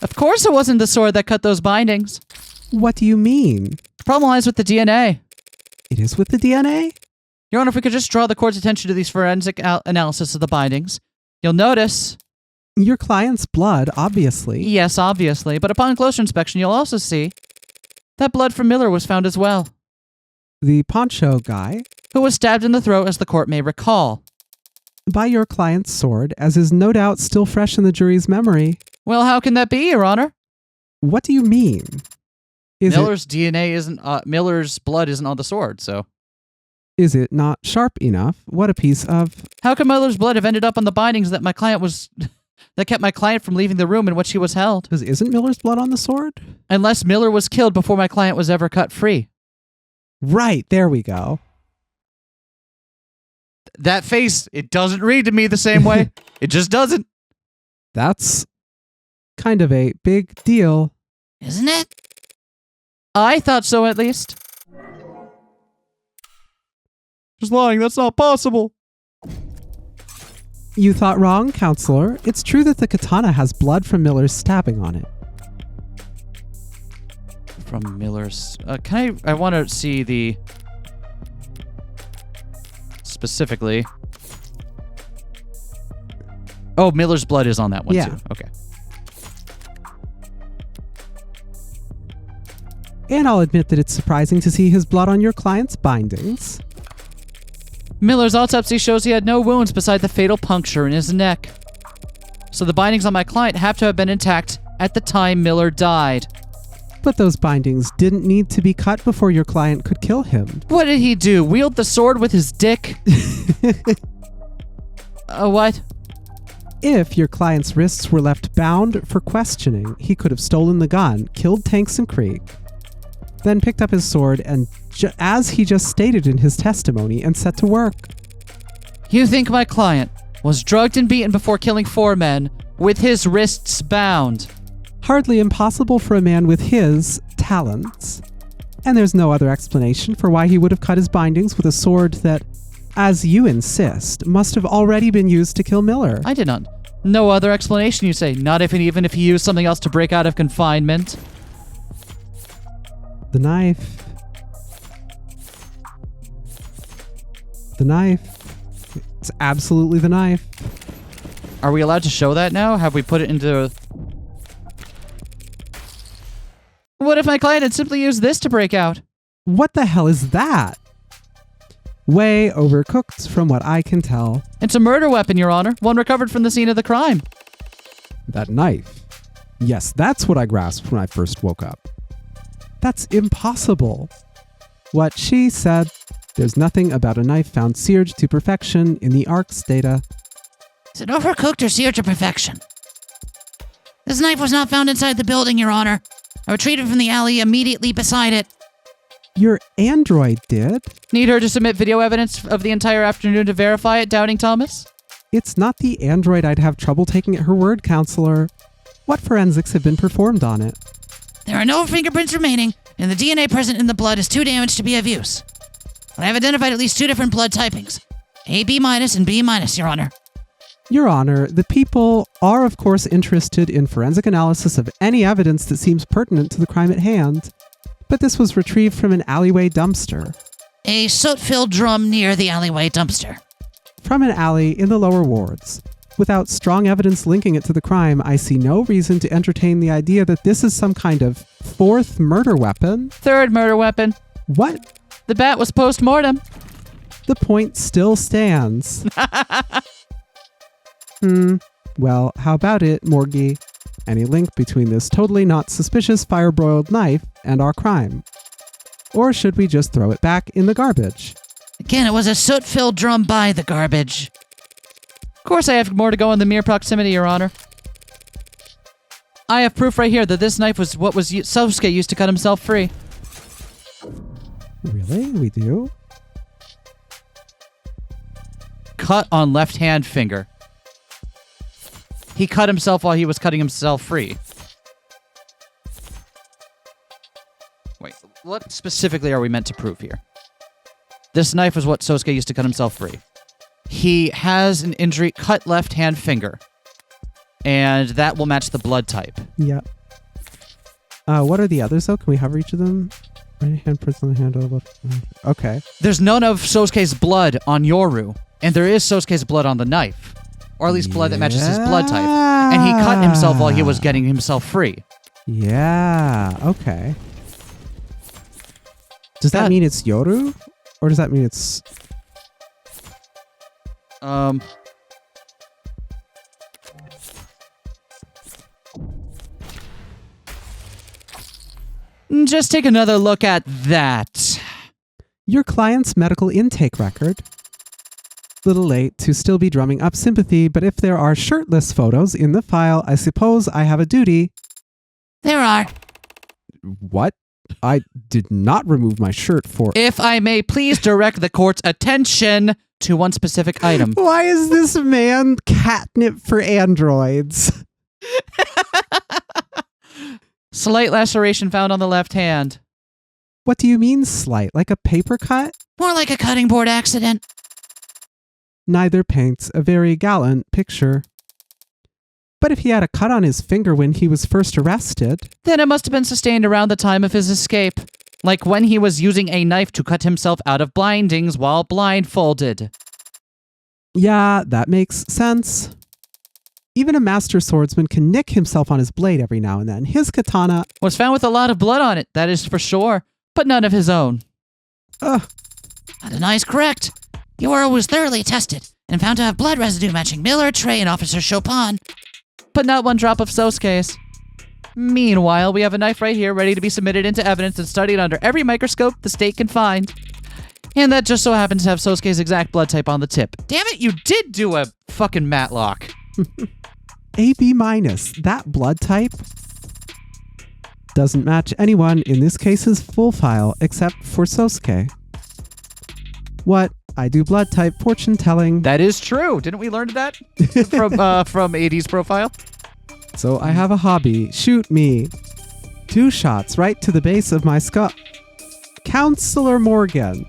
Of course it wasn't the sword that cut those bindings. What do you mean? The problem lies with the DNA. It is with the DNA? Your Honor, if we could just draw the court's attention to these forensic analysis of the bindings, you'll notice... Your client's blood, obviously. Yes, obviously, but upon closer inspection, you'll also see that blood from Miller was found as well. The poncho guy? Who was stabbed in the throat, as the court may recall. By your client's sword, as is no doubt still fresh in the jury's memory. Well, how can that be, Your Honor? What do you mean? Miller's DNA isn't... Miller's blood isn't on the sword, so... Is it not sharp enough? What a piece of... How could Miller's blood have ended up on the bindings that my client was... that kept my client from leaving the room in which he was held? Because isn't Miller's blood on the sword? Unless Miller was killed before my client was ever cut free. Right, there we go. That face, it doesn't read to me the same way. It just doesn't. That's kind of a big deal. Isn't it? I thought so, at least. Just lying, that's not possible. You thought wrong, counselor. It's true that the katana has blood from Miller's stabbing on it. From Miller's... I want to see the... Specifically... Oh, Miller's blood is on that one, Yeah. too. Okay. And I'll admit that it's surprising to see his blood on your client's bindings. Miller's autopsy shows he had no wounds beside the fatal puncture in his neck. So the bindings on my client have to have been intact at the time Miller died. But those bindings didn't need to be cut before your client could kill him. What did he do? Wield the sword with his dick? What? If your client's wrists were left bound for questioning, he could have stolen the gun, killed Tangson Creek, then picked up his sword and, as he just stated in his testimony, and set to work. You think my client was drugged and beaten before killing 4 men with his wrists bound? Hardly impossible for a man with his talents. And there's no other explanation for why he would have cut his bindings with a sword that, as you insist, must have already been used to kill Miller. I did not. No other explanation, you say? Not even if he used something else to break out of confinement? The knife. The knife. It's absolutely the knife. Are we allowed to show that now? Have we put it into... What if my client had simply used this to break out? What the hell is that? Way overcooked from what I can tell. It's a murder weapon, Your Honor. One recovered from the scene of the crime. That knife. Yes, that's what I grasped when I first woke up. That's impossible. What she said. There's nothing about a knife found seared to perfection in the ARC's data. Is it overcooked or seared to perfection? This knife was not found inside the building, Your Honor. I retrieved it from the alley immediately beside it. Your android did? Need her to submit video evidence of the entire afternoon to verify it, Doubting Thomas? It's not the android I'd have trouble taking at her word, Counselor. What forensics have been performed on it? There are no fingerprints remaining, and the DNA present in the blood is too damaged to be of use. But I have identified at least 2 different blood typings. AB- and B-, Your Honor. Your Honor, the people are of course interested in forensic analysis of any evidence that seems pertinent to the crime at hand, but this was retrieved from an alleyway dumpster. A soot-filled drum near the alleyway dumpster. From an alley in the lower wards. Without strong evidence linking it to the crime, I see no reason to entertain the idea that this is some kind of 4th murder weapon. 3rd murder weapon. What? The bat was post-mortem. The point still stands. Well, how about it, Morgie? Any link between this totally not suspicious fire-broiled knife and our crime? Or should we just throw it back in the garbage? Again, it was a soot-filled drum by the garbage. Of course I have more to go in the mere proximity, Your Honor. I have proof right here that this knife was what Sosuke used to cut himself free. Really? We do? Cut on left hand finger. He cut himself while he was cutting himself free. Wait, what specifically are we meant to prove here? This knife was what Sosuke used to cut himself free. He has an injury, cut left hand finger. And that will match the blood type. Yeah. What are the others, though? Can we hover each of them? Right hand prints on the handle. Left. Okay. There's none of Sosuke's blood on Yoru. And there is Sosuke's blood on the knife. Or at least blood that matches his blood type. And he cut himself while he was getting himself free. Yeah. Okay. Does that mean it's Yoru? Or does that mean it's... Just take another look at that. Your client's medical intake record. Little late to still be drumming up sympathy, but if there are shirtless photos in the file, I suppose I have a duty. There are. What? I did not remove my shirt for... If I may please direct the court's attention to one specific item. Why is this man catnip for androids? Slight laceration found on the left hand. What do you mean slight? Like a paper cut? More like a cutting board accident. Neither paints a very gallant picture. But if he had a cut on his finger when he was first arrested... Then it must have been sustained around the time of his escape. Like when he was using a knife to cut himself out of blindings while blindfolded. Yeah, that makes sense. Even a master swordsman can nick himself on his blade every now and then. His katana... was found with a lot of blood on it, that is for sure. But none of his own. Adonai is correct. Yoru was thoroughly tested and found to have blood residue matching Miller, Trey, and Officer Chopin. But not one drop of Sosuke's. Meanwhile, we have a knife right here ready to be submitted into evidence and studied under every microscope the state can find. And that just so happens to have Sosuke's exact blood type on the tip. Damn it, you did do a fucking Matlock. AB-. That blood type doesn't match anyone in this case's full file except for Sosuke. What? I do blood type fortune telling. That is true. Didn't we learn that from 80s profile? So I have a hobby. Shoot me. 2 shots right to the base of my skull. Counselor Morgan,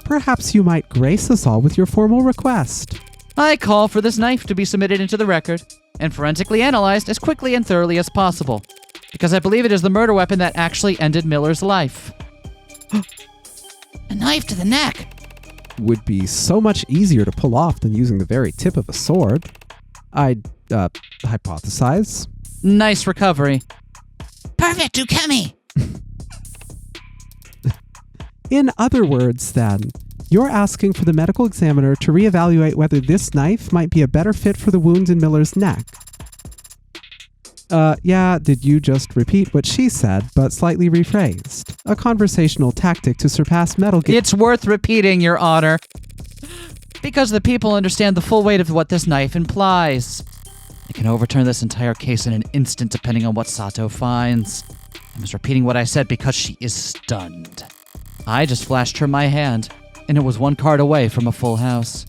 perhaps you might grace us all with your formal request. I call for this knife to be submitted into the record and forensically analyzed as quickly and thoroughly as possible, because I believe it is the murder weapon that actually ended Miller's life. A knife to the neck. Would be so much easier to pull off than using the very tip of a sword. I'd, hypothesize. Nice recovery. Perfect, Ukemi. In other words, then, you're asking for the medical examiner to reevaluate whether this knife might be a better fit for the wound in Miller's neck. Yeah, did you just repeat what she said, but slightly rephrased? A conversational tactic to surpass metal gear. It's worth repeating, Your Honor, because the people understand the full weight of what this knife implies. It can overturn this entire case in an instant depending on what Sato finds. I was repeating what I said because she is stunned. I just flashed her my hand, and it was one card away from a full house.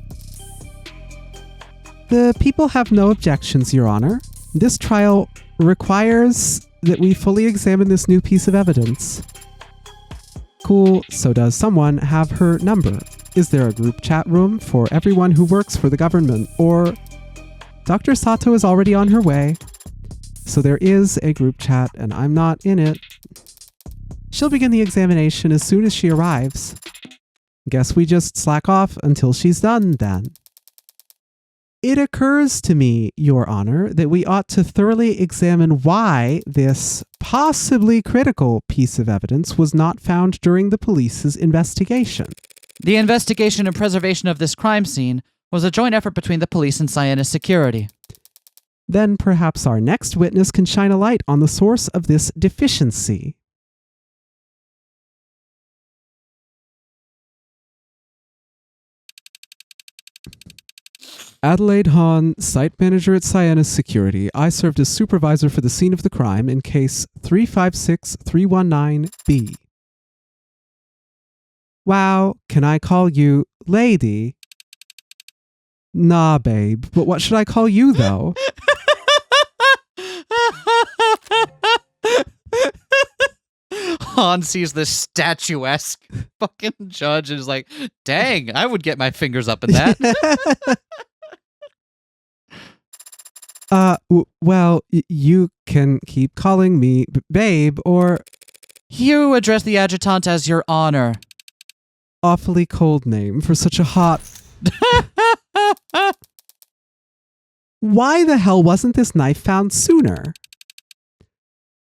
The people have no objections, Your Honor. This trial requires that we fully examine this new piece of evidence. Cool, so does someone have her number? Is there a group chat room for everyone who works for the government? Or Dr. Sato is already on her way, so there is a group chat and I'm not in it. She'll begin the examination as soon as she arrives. Guess we just slack off until she's done, then. It occurs to me, Your Honor, that we ought to thoroughly examine why this possibly critical piece of evidence was not found during the police's investigation. The investigation and preservation of this crime scene was a joint effort between the police and Sienna's security. Then perhaps our next witness can shine a light on the source of this deficiency. Adelaide Hahn, site manager at Sienna's Security. I served as supervisor for the scene of the crime in case 356319B. Wow, can I call you lady? Nah, babe, but what should I call you, though? Han sees this statuesque fucking judge and is like, dang, I would get my fingers up in that. Well, you can keep calling me babe, or You address the adjutant as Your Honor. awfully cold name for such a hot... Why the hell wasn't this knife found sooner?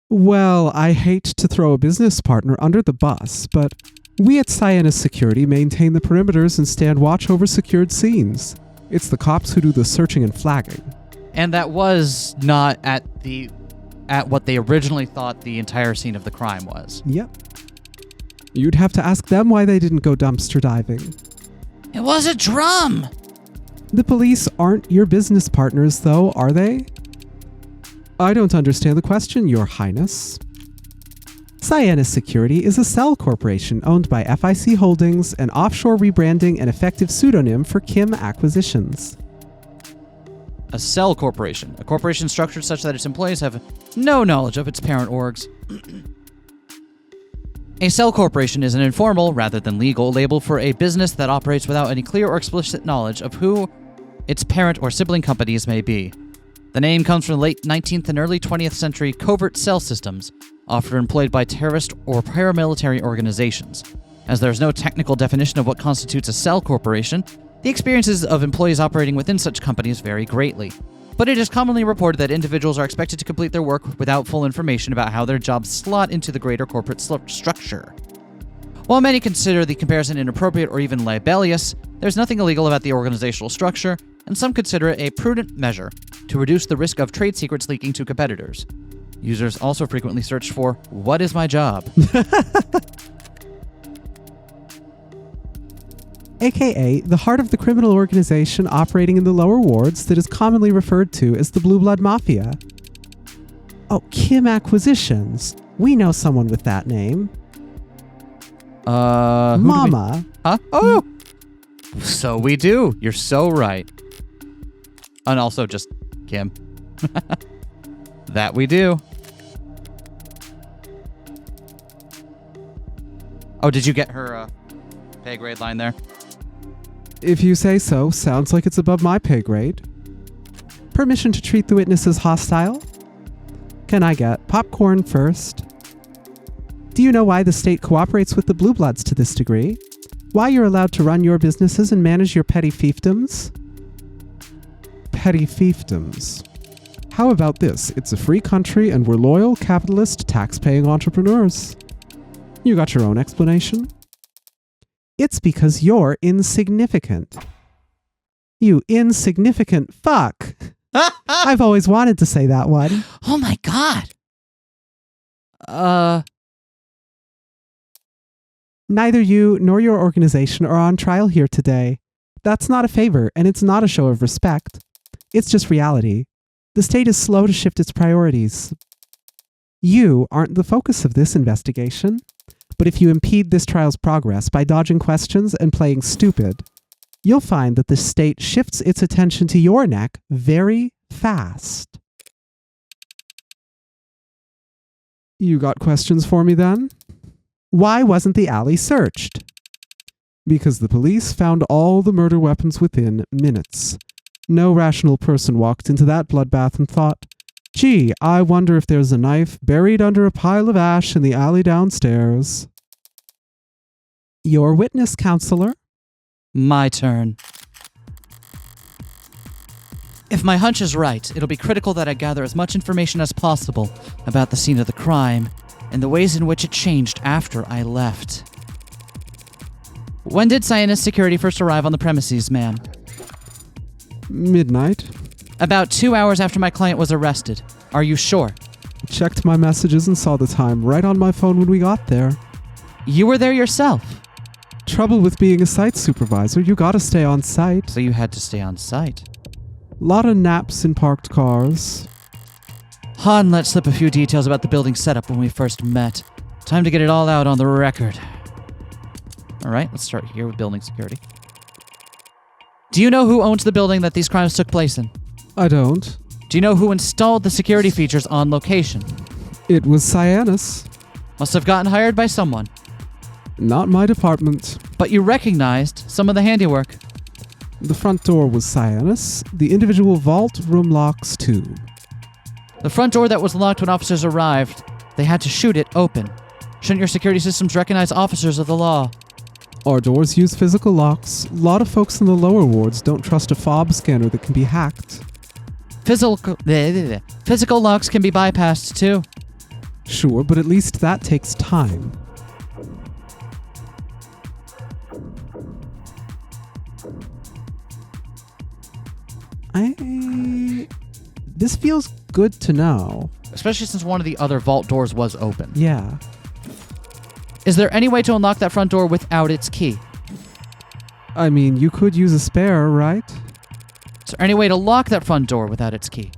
Well, I hate to throw a business partner under the bus, but we at Sienna's Security maintain the perimeters and stand watch over secured scenes. It's the cops who do the searching and flagging. And that was not at what they originally thought the entire scene of the crime was. Yep. You'd have to ask them why they didn't go dumpster diving. It was a drum. The police aren't your business partners, though, are they? I don't understand the question, Your Highness. Sienna Security is a cell corporation owned by FIC Holdings, an offshore rebranding and effective pseudonym for Kim Acquisitions. A cell corporation. A corporation structured such that its employees have no knowledge of its parent orgs. A cell corporation is an informal, rather than legal, label for a business that operates without any clear or explicit knowledge of who its parent or sibling companies may be. The name comes from late 19th and early 20th century covert cell systems, often employed by terrorist or paramilitary organizations. As there is no technical definition of what constitutes a cell corporation, the experiences of employees operating within such companies vary greatly. But it is commonly reported that individuals are expected to complete their work without full information about how their jobs slot into the greater corporate structure. While many consider the comparison inappropriate or even libellous, there's nothing illegal about the organizational structure, and some consider it a prudent measure to reduce the risk of trade secrets leaking to competitors. Users also frequently search for, "What is my job?" AKA the heart of the criminal organization operating in the lower wards that is commonly referred to as the Blue Blood Mafia. Oh, Kim Acquisitions. We know someone with that name. Mama. Huh? Oh! So we do. You're so right. And also just Kim. That we do. Oh, did you get her pay grade line there? If you say so, sounds like it's above my pay grade. Permission to treat the witness as hostile? Can I get popcorn first? Do you know why the state cooperates with the Blue Bloods to this degree? Why you're allowed to run your businesses and manage your petty fiefdoms? Petty fiefdoms. How about this? It's a free country and we're loyal, capitalist, tax-paying entrepreneurs. You got your own explanation? It's because you're insignificant. You insignificant fuck. I've always wanted to say that one. Oh my god. Neither you nor your organization are on trial here today. That's not a favor, and it's not a show of respect. It's just reality. The state is slow to shift its priorities. You aren't the focus of this investigation, but if you impede this trial's progress by dodging questions and playing stupid, you'll find that the state shifts its attention to your neck very fast. You got questions for me then? Why wasn't the alley searched? Because the police found all the murder weapons within minutes. No rational person walked into that bloodbath and thought, gee, I wonder if there's a knife buried under a pile of ash in the alley downstairs. Your witness, counselor. My turn. If my hunch is right, it'll be critical that I gather as much information as possible about the scene of the crime and the ways in which it changed after I left. When did Cyanus Security first arrive on the premises, ma'am? Midnight. About 2 hours after my client was arrested. Are you sure? Checked my messages and saw the time right on my phone when we got there. You were there yourself. Trouble with being a site supervisor, you gotta stay on site. So you had to stay on site. Lot of naps in parked cars. Han let slip a few details about the building setup when we first met. Time to get it all out on the record. Alright, let's start here with building security. Do you know who owns the building that these crimes took place in? I don't. Do you know who installed the security features on location? It was Cyanus. Must have gotten hired by someone. Not my department. But you recognized some of the handiwork. The front door was Cyanus. The individual vault room locks too. The front door that was locked when officers arrived, they had to shoot it open. Shouldn't your security systems recognize officers of the law? Our doors use physical locks. A lot of folks in the lower wards don't trust a fob scanner that can be hacked. Physical locks can be bypassed too. Sure, but at least that takes time. This feels good to know. Especially since one of the other vault doors was open. Yeah. Is there any way to unlock that front door without its key? I mean, you could use a spare, right? Is there any way to lock that front door without its key?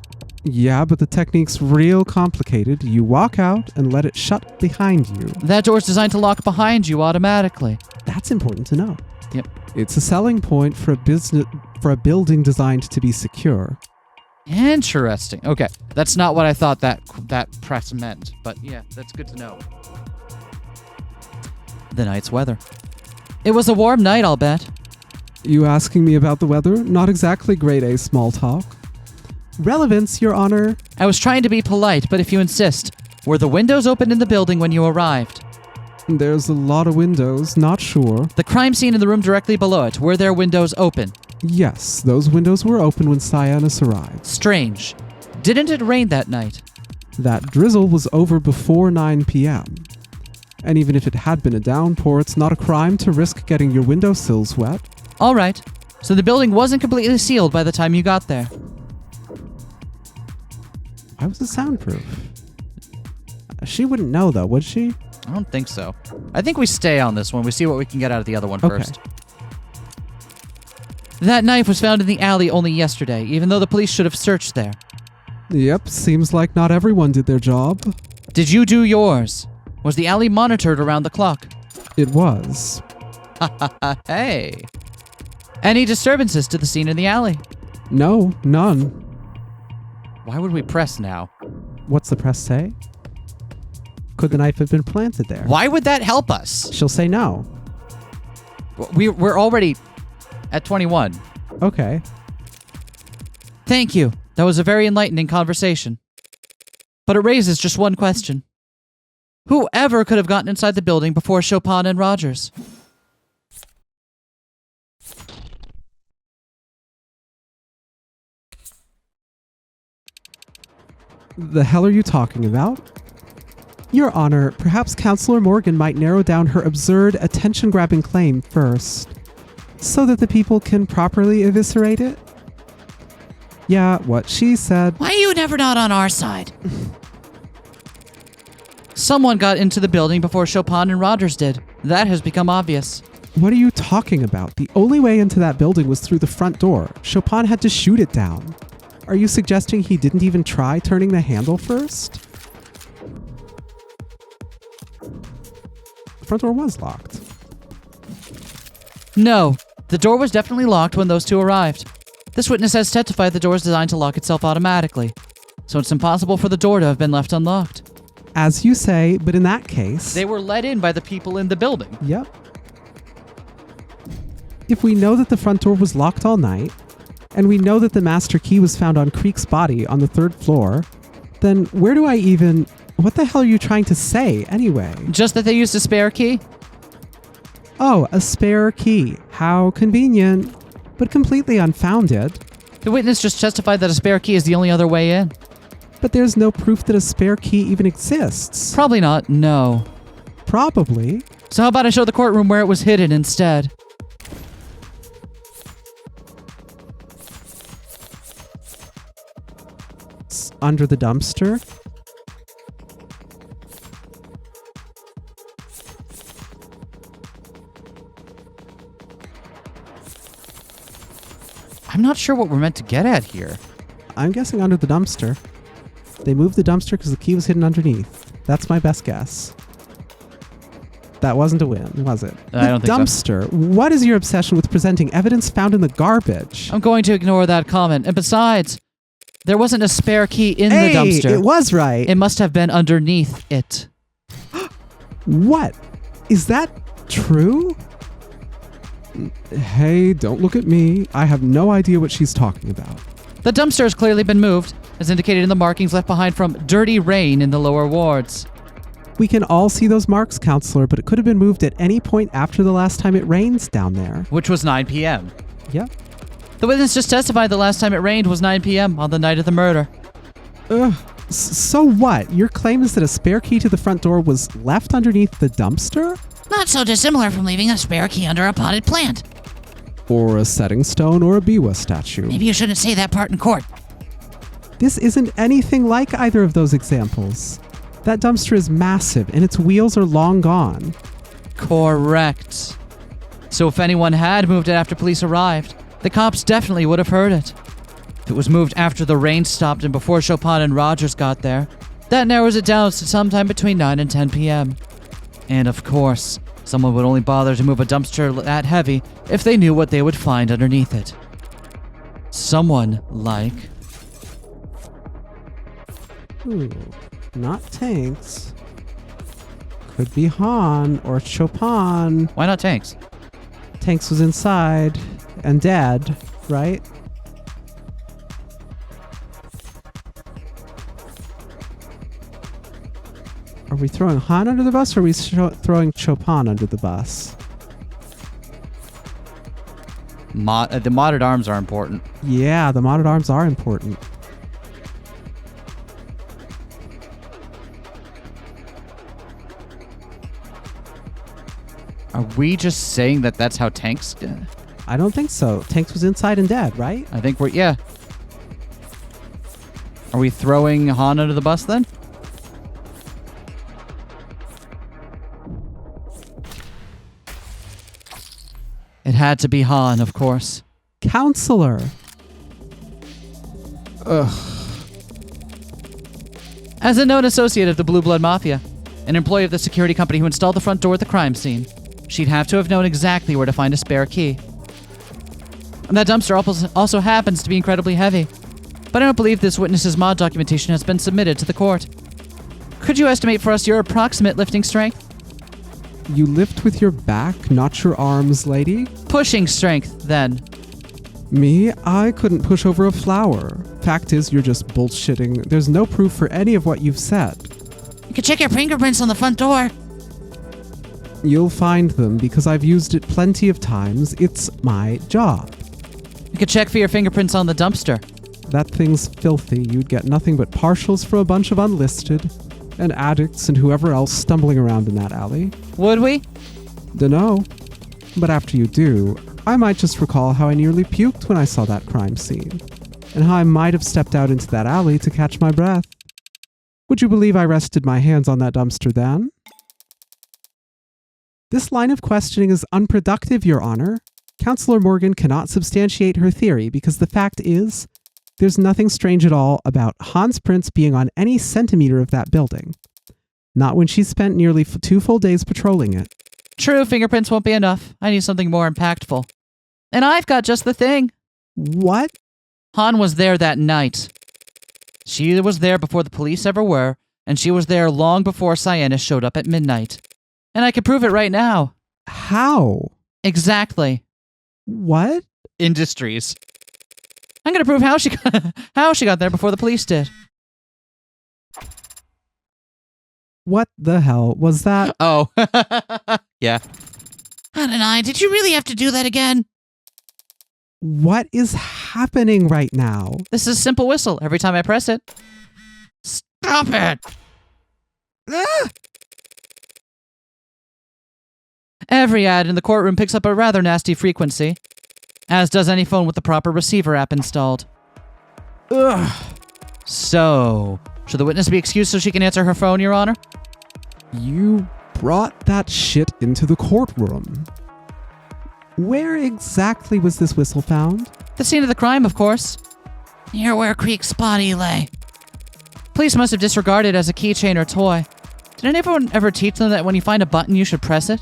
Yeah, but the technique's real complicated. You walk out and let it shut behind you. That door's designed to lock behind you automatically. That's important to know. Yep. It's a selling point for a building designed to be secure. Interesting. Okay, that's not what I thought that press meant, but yeah, that's good to know. The night's weather. It was a warm night, I'll bet. You asking me about the weather? Not exactly grade A small talk. Relevance, Your Honor. I was trying to be polite, but if you insist, were the windows open in the building when you arrived? There's a lot of windows, not sure. The crime scene in the room directly below it, were there windows open? Yes, those windows were open when Cyanus arrived. Strange. Didn't it rain that night? That drizzle was over before 9 p.m. And even if it had been a downpour, it's not a crime to risk getting your windowsills wet. All right. So the building wasn't completely sealed by the time you got there. Why was it soundproof? She wouldn't know, though, would she? I don't think so. I think we stay on this one. We see what we can get out of the other one first. That knife was found in the alley only yesterday, even though the police should have searched there. Yep, seems like not everyone did their job. Did you do yours? Was the alley monitored around the clock? It was. Hey. Any disturbances to the scene in the alley? No, none. Why would we press now? What's the press say? Could the knife have been planted there? Why would that help us? She'll say no. We're already at 21. Okay. Thank you. That was a very enlightening conversation. But it raises just one question. Whoever could have gotten inside the building before Chopin and Rogers? The hell are you talking about? Your Honor, perhaps Counselor Morgan might narrow down her absurd, attention-grabbing claim first, so that the people can properly eviscerate it? Yeah, what she said. Why are you never not on our side? Someone got into the building before Chopin and Rogers did. That has become obvious. What are you talking about? The only way into that building was through the front door. Chopin had to shoot it down. Are you suggesting he didn't even try turning the handle first? The front door was locked. No, the door was definitely locked when those two arrived. This witness has testified the door is designed to lock itself automatically, so it's impossible for the door to have been left unlocked. As you say, but in that case... They were let in by the people in the building. Yep. If we know that the front door was locked all night, and we know that the master key was found on Creek's body on the 3rd floor, then where do I even... What the hell are you trying to say, anyway? Just that they used a spare key? Oh, a spare key. How convenient. But completely unfounded. The witness just testified that a spare key is the only other way in. But there's no proof that a spare key even exists. Probably not, no. Probably. So how about I show the courtroom where it was hidden instead? It's under the dumpster. I'm not sure what we're meant to get at here. I'm guessing under the dumpster. They moved the dumpster because the key was hidden underneath. That's my best guess. That wasn't a win, was it? I don't think so. Dumpster. What is your obsession with presenting evidence found in the garbage? I'm going to ignore that comment. And besides, there wasn't a spare key in the dumpster. It was right. It must have been underneath it. What? Is that true? Hey, don't look at me. I have no idea what she's talking about. The dumpster has clearly been moved, as indicated in the markings left behind from dirty rain in the lower wards. We can all see those marks, Counselor, but it could have been moved at any point after the last time it rains down there. Which was 9 p.m. Yep. The witness just testified the last time it rained was 9 p.m. on the night of the murder. Ugh. So what? Your claim is that a spare key to the front door was left underneath the dumpster? Not so dissimilar from leaving a spare key under a potted plant. Or a setting stone or a biwa statue. Maybe you shouldn't say that part in court. This isn't anything like either of those examples. That dumpster is massive and its wheels are long gone. Correct. So if anyone had moved it after police arrived, the cops definitely would have heard it. If it was moved after the rain stopped and before Chopin and Rogers got there, that narrows it down to sometime between 9 and 10 p.m. And of course, someone would only bother to move a dumpster that heavy if they knew what they would find underneath it. Someone like... Ooh, not Tanks. Could be Han or Chopin. Why not Tanks? Tanks was inside and dead, right? Are we throwing Han under the bus or are we throwing Chopin under the bus? The modded arms are important. Yeah, the modded arms are important. Are we just saying that that's how Tanks... I don't think so. Tanks was inside and dead, right? I think we're... Yeah. Are we throwing Han under the bus then? It had to be Han, of course. Counselor. As a known associate of the Blue Blood Mafia, an employee of the security company who installed the front door at the crime scene, she'd have to have known exactly where to find a spare key. And that dumpster also happens to be incredibly heavy, but I don't believe this witness's mod documentation has been submitted to the court. Could you estimate for us your approximate lifting strength? You lift with your back, not your arms, lady. Pushing strength, then. Me? I couldn't push over a flower. Fact is, you're just bullshitting. There's no proof for any of what you've said. You can check your fingerprints on the front door. You'll find them because I've used it plenty of times. It's my job. You could check for your fingerprints on the dumpster. That thing's filthy. You'd get nothing but partials from a bunch of unlisted and addicts and whoever else stumbling around in that alley. Would we? Dunno. But after you do, I might just recall how I nearly puked when I saw that crime scene, and how I might have stepped out into that alley to catch my breath. Would you believe I rested my hands on that dumpster then? This line of questioning is unproductive, Your Honor. Counselor Morgan cannot substantiate her theory because the fact is, there's nothing strange at all about Hans Prince being on any centimeter of that building. Not when she spent nearly 2 full days patrolling it. True, fingerprints won't be enough. I need something more impactful. And I've got just the thing. What? Han was there that night. She was there before the police ever were, and she was there long before Cyanus showed up at midnight. And I can prove it right now. How? Exactly. What? Industries. I'm gonna prove how she got there before the police did. What the hell was that? Oh. Yeah. Adonai, did you really have to do that again? What is happening right now? This is a simple whistle. Every time I press it. Stop it! Every ad in the courtroom picks up a rather nasty frequency, as does any phone with the proper receiver app installed. Ugh. So, should the witness be excused so she can answer her phone, Your Honor? You brought that shit into the courtroom. Where exactly was this whistle found? The scene of the crime, of course. Near where Creek's body lay. Police must have disregarded it as a keychain or toy. Did anyone ever teach them that when you find a button, you should press it?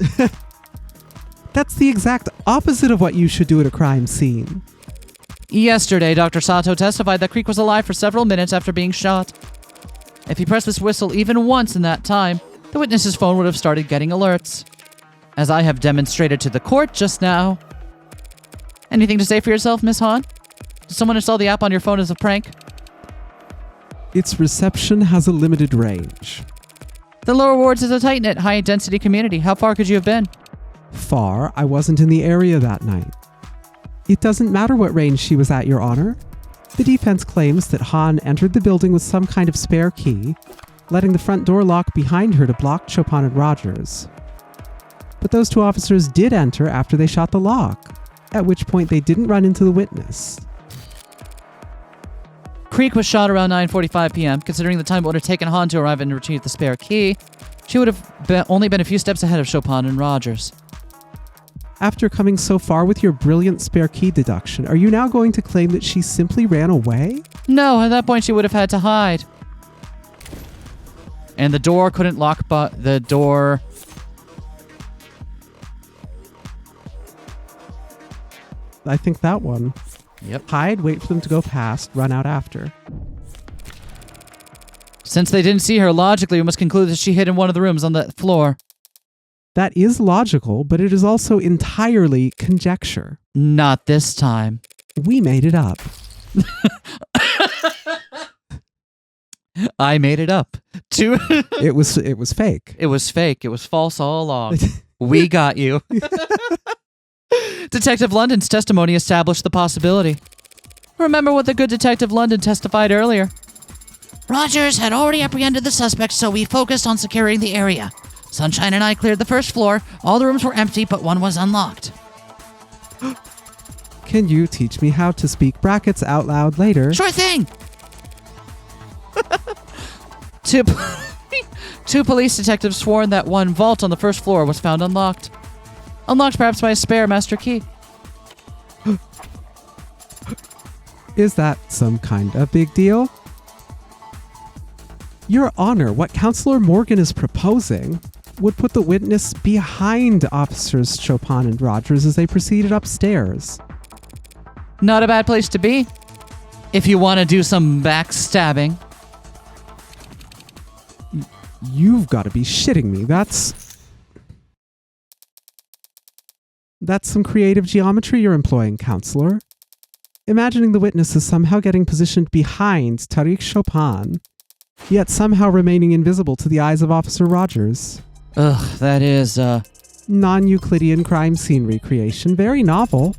That's the exact opposite of what you should do at a crime scene. Yesterday, Dr. Sato testified that Creek was alive for several minutes after being shot. If he pressed this whistle even once in that time, the witness's phone would have started getting alerts. As I have demonstrated to the court just now. Anything to say for yourself, Miss Hahn? Did someone install the app on your phone as a prank? Its reception has a limited range. The lower wards is a tight-knit, high-density community. How far could you have been? Far, I wasn't in the area that night. It doesn't matter what range she was at, Your Honor. The defense claims that Hahn entered the building with some kind of spare key, letting the front door lock behind her to block Chopin and Rogers. But those 2 officers did enter after they shot the lock, at which point they didn't run into the witness. Creek was shot around 9:45 p.m. Considering the time it would have taken Hahn to arrive and retrieve the spare key, she would have only been a few steps ahead of Chopin and Rogers. After coming so far with your brilliant spare key deduction, are you now going to claim that she simply ran away? No, at that point she would have had to hide. And the door couldn't lock, but the door... I think that one. Yep. Hide, wait for them to go past, run out after. Since they didn't see her, logically we must conclude that she hid in one of the rooms on the floor. That is logical, but it is also entirely conjecture. Not this time. We made it up. I made it up. It was fake. It was fake. It was false all along. We got you. Detective London's testimony established the possibility. Remember what the good Detective London testified earlier. Rogers had already apprehended the suspect, so we focused on securing the area. Sunshine and I cleared the first floor. All the rooms were empty, but one was unlocked. Can you teach me how to speak brackets out loud later? Sure thing! Two police detectives sworn that one vault on the first floor was found unlocked. Unlocked perhaps by a spare master key. Is that some kind of big deal? Your Honor, what Counselor Morgan is proposing would put the witness behind Officers Chopin and Rogers as they proceeded upstairs. Not a bad place to be. If you want to do some backstabbing. You've got to be shitting me. That's some creative geometry you're employing, counselor. Imagining the witness is somehow getting positioned behind Tariq Chopin, yet somehow remaining invisible to the eyes of Officer Rogers. Ugh, that is, Non-Euclidean crime scene recreation. Very novel.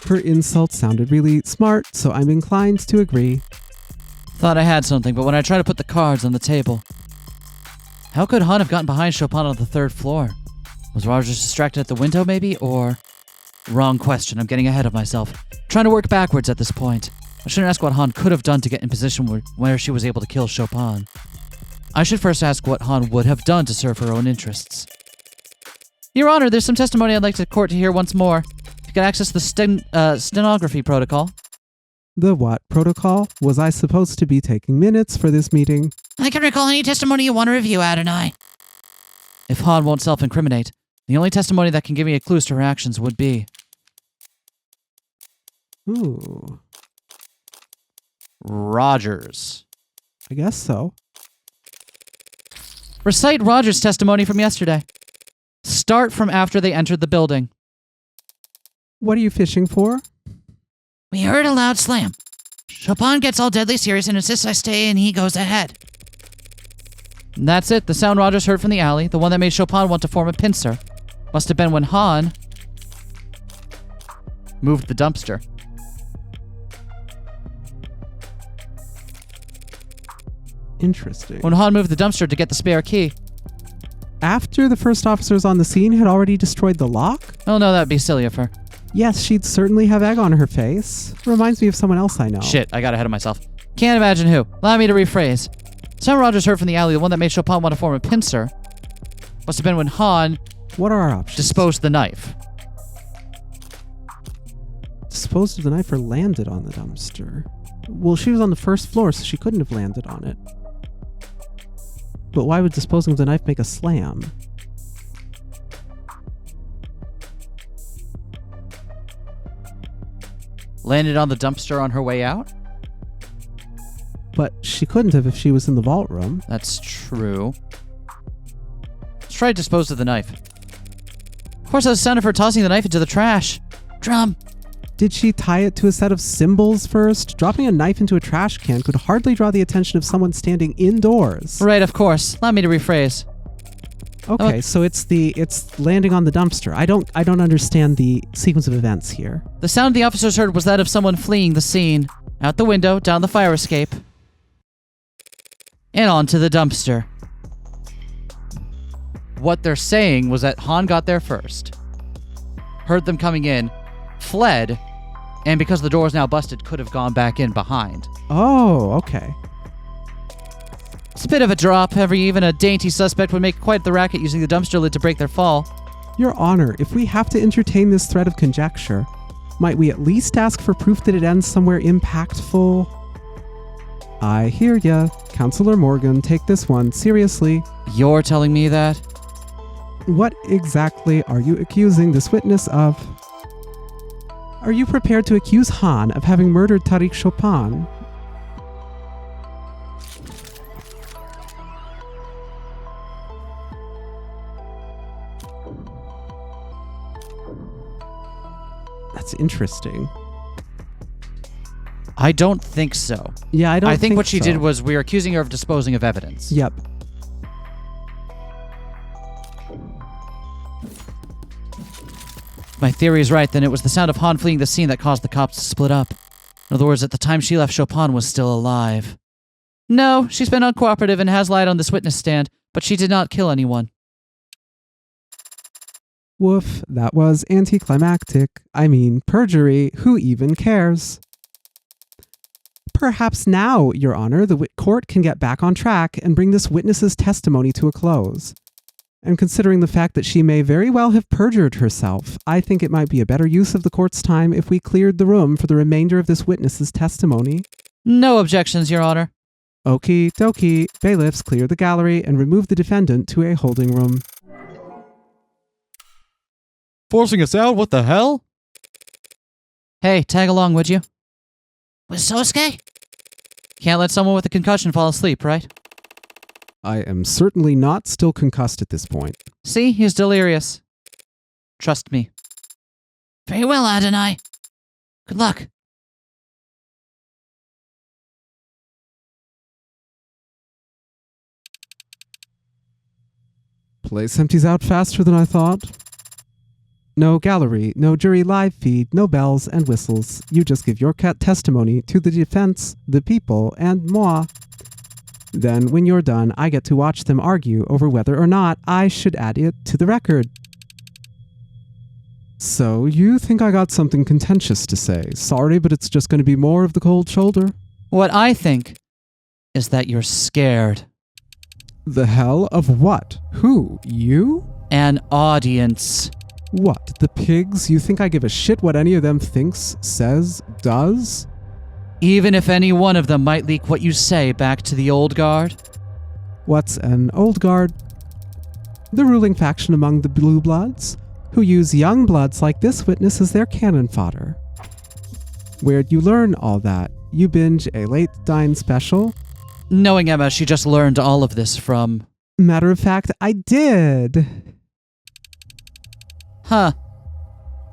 Her insult sounded really smart, so I'm inclined to agree. thought I had something, but when I tried to put the cards on the table... How could Han have gotten behind Chopin on the 3rd floor? Was Rogers distracted at the window, maybe? Or... Wrong question, I'm getting ahead of myself. Trying to work backwards at this point. I shouldn't ask what Han could have done to get in position where she was able to kill Chopin. I should first ask what Han would have done to serve her own interests. Your Honor, there's some testimony I'd like the court to hear once more. If you could access the stenography protocol. The what protocol? Was I supposed to be taking minutes for this meeting? I can recall any testimony you want to review, Adonai. If Han won't self-incriminate, the only testimony that can give me a clue to her actions would be... Ooh, Rogers. I guess so. Recite Rogers' testimony from yesterday. Start from after they entered the building. What are you fishing for? We heard a loud slam. Chopin gets all deadly serious and insists I stay, and he goes ahead. And that's it. The sound Rogers heard from the alley, the one that made Chopin want to form a pincer, must have been when Han moved the dumpster. Interesting. When Han moved the dumpster to get the spare key. After the first officers on the scene had already destroyed the lock? Oh no, that'd be silly of her. Yes, she'd certainly have egg on her face. Reminds me of someone else I know. Shit, I got ahead of myself. Can't imagine who. Allow me to rephrase. Sound Rogers heard from the alley, the one that made Chopin want to form a pincer, must have been when Han What are our options? disposed the knife. Disposed of the knife or landed on the dumpster? Well, she was on the 1st floor, so she couldn't have landed on it. But why would disposing of the knife make a slam? Landed on the dumpster on her way out? But she couldn't have if she was in the vault room. That's true. Let's try to dispose of the knife. Of course, that was the sound of her tossing the knife into the trash. Drum. Did she tie it to a set of symbols first? Dropping a knife into a trash can could hardly draw the attention of someone standing indoors. Right, of course. Allow me to rephrase. Okay, so it's landing on the dumpster. I don't understand the sequence of events here. The sound the officers heard was that of someone fleeing the scene. Out the window, down the fire escape, and onto the dumpster. What they're saying was that Han got there first, heard them coming in, fled, and because the door is now busted, could have gone back in behind. Oh, okay. It's a bit of a drop. Even a dainty suspect would make quite the racket using the dumpster lid to break their fall. Your Honor, if we have to entertain this thread of conjecture, might we at least ask for proof that it ends somewhere impactful? I hear ya. Counselor Morgan, take this one seriously. You're telling me that? What exactly are you accusing this witness of? Are you prepared to accuse Han of having murdered Tariq Chopin? That's interesting. I don't think so. Yeah, I think what she so. did was we were accusing her of disposing of evidence. Yep. My theory is right, then it was the sound of Han fleeing the scene that caused the cops to split up. In other words, at the time she left, Chopin was still alive. No, she's been uncooperative and has lied on this witness stand, but she did not kill anyone. Woof, that was anticlimactic. I mean, perjury. Who even cares? Perhaps now, Your Honor, the court can get back on track and bring this witness's testimony to a close. And considering the fact that she may very well have perjured herself, I think it might be a better use of the court's time if we cleared the room for the remainder of this witness's testimony. No objections, Your Honor. Okie dokie. Bailiffs, clear the gallery and remove the defendant to a holding room. Forcing us out? What the hell? Hey, tag along, would you? With Sosuke? Can't let someone with a concussion fall asleep, right? I am certainly not still concussed at this point. See, he's delirious. Trust me. Very well, Adonai. Good luck. Place empties out faster than I thought. No gallery, no jury live feed, no bells and whistles. You just give your testimony to the defense, the people, and moi. Then, when you're done, I get to watch them argue over whether or not I should add it to the record. So, you think I got something contentious to say. Sorry, but it's just going to be more of the cold shoulder. What I think is that you're scared. The hell of what? Who? You? An audience. What? The pigs? You think I give a shit what any of them thinks, says, does? Even if any one of them might leak what you say back to the old guard? What's an old guard? The ruling faction among the blue bloods, who use young bloods like this witness as their cannon fodder. Where'd you learn all that? You binge a late dine special? Knowing Emma, she just learned all of this from... Matter of fact, I did. Huh.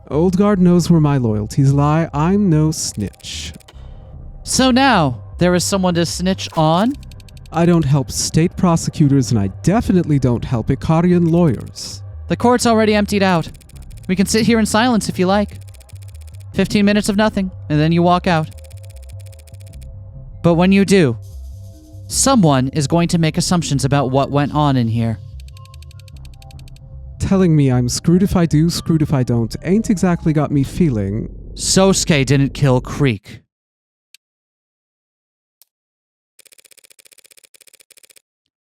Old guard knows where my loyalties lie. I'm no snitch. So now, there is someone to snitch on? I don't help state prosecutors, and I definitely don't help Ikarian lawyers. The court's already emptied out. We can sit here in silence if you like. 15 minutes of nothing, and then you walk out. But when you do, someone is going to make assumptions about what went on in here. Telling me I'm screwed if I do, screwed if I don't, ain't exactly got me feeling... Sosuke didn't kill Creek.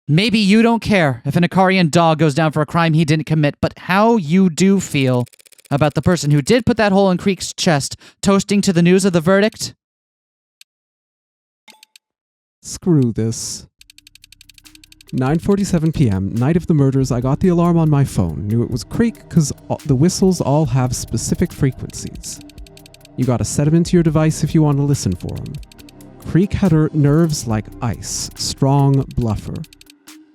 Maybe you don't care if an Ikarian dog goes down for a crime he didn't commit, but how you do feel about the person who did put that hole in Creek's chest, toasting to the news of the verdict? Screw this. 9:47 p.m., night of the murders, I got the alarm on my phone. Knew it was Creek because the whistles all have specific frequencies. You gotta set them into your device if you want to listen for them. Creek had her nerves like ice. Strong bluffer.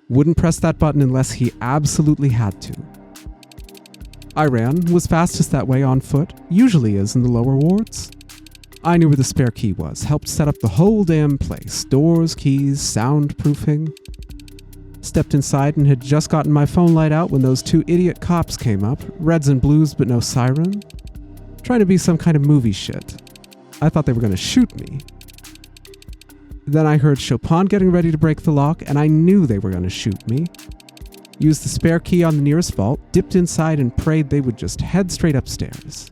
Wouldn't press that button unless he absolutely had to. I ran, was fastest that way on foot, usually is in the lower wards. I knew where the spare key was, helped set up the whole damn place. Doors, keys, soundproofing. Stepped inside and had just gotten my phone light out when those two idiot cops came up, reds and blues but no siren. Trying to be some kind of movie shit. I thought they were going to shoot me. Then I heard Chopin getting ready to break the lock, and I knew they were going to shoot me. Used the spare key on the nearest vault, dipped inside, and prayed they would just head straight upstairs.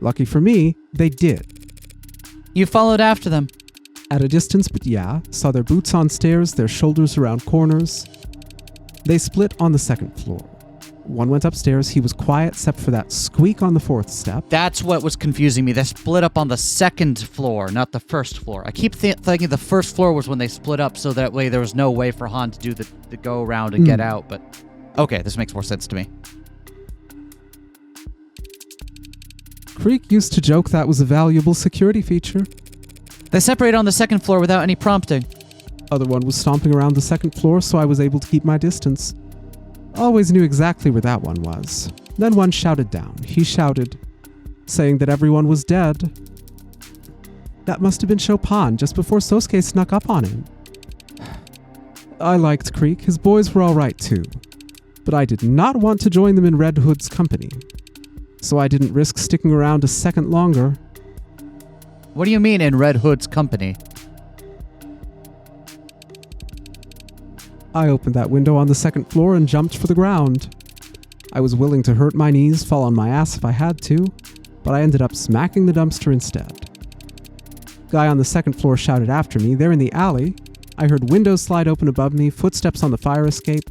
Lucky for me, they did. You followed after them. At a distance, but yeah, saw their boots on stairs, their shoulders around corners. They split on the second floor. One went upstairs, he was quiet except for that squeak on the fourth step. That's what was confusing me. They split up on the second floor, not the first floor. I keep thinking the first floor was when they split up, so that way there was no way for Han to do the go around and get out, but... Okay, this makes more sense to me. Creek used to joke that was a valuable security feature. They separated on the second floor without any prompting. Other one was stomping around the second floor, so I was able to keep my distance. Always knew exactly where that one was. Then one shouted down. He shouted, saying that everyone was dead. That must have been Chopin, just before Sosuke snuck up on him. I liked Creek. His boys were alright too. But I did not want to join them in Red Hood's company. So I didn't risk sticking around a second longer. What do you mean in Red Hood's company? I opened that window on the second floor and jumped for the ground. I was willing to hurt my knees, fall on my ass if I had to, but I ended up smacking the dumpster instead. Guy on the second floor shouted after me. They're in the alley. I heard windows slide open above me, footsteps on the fire escape,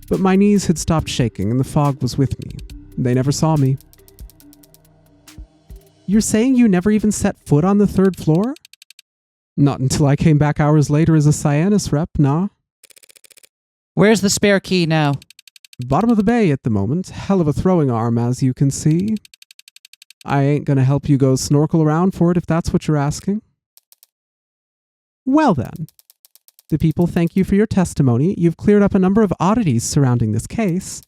but my knees had stopped shaking and the fog was with me. They never saw me. You're saying you never even set foot on the third floor? Not until I came back hours later as a Cyanus rep, nah. Where's the spare key now? Bottom of the bay at the moment. Hell of a throwing arm, as you can see. I ain't gonna help you go snorkel around for it if that's what you're asking. Well then. The people thank you for your testimony. You've cleared up a number of oddities surrounding this case,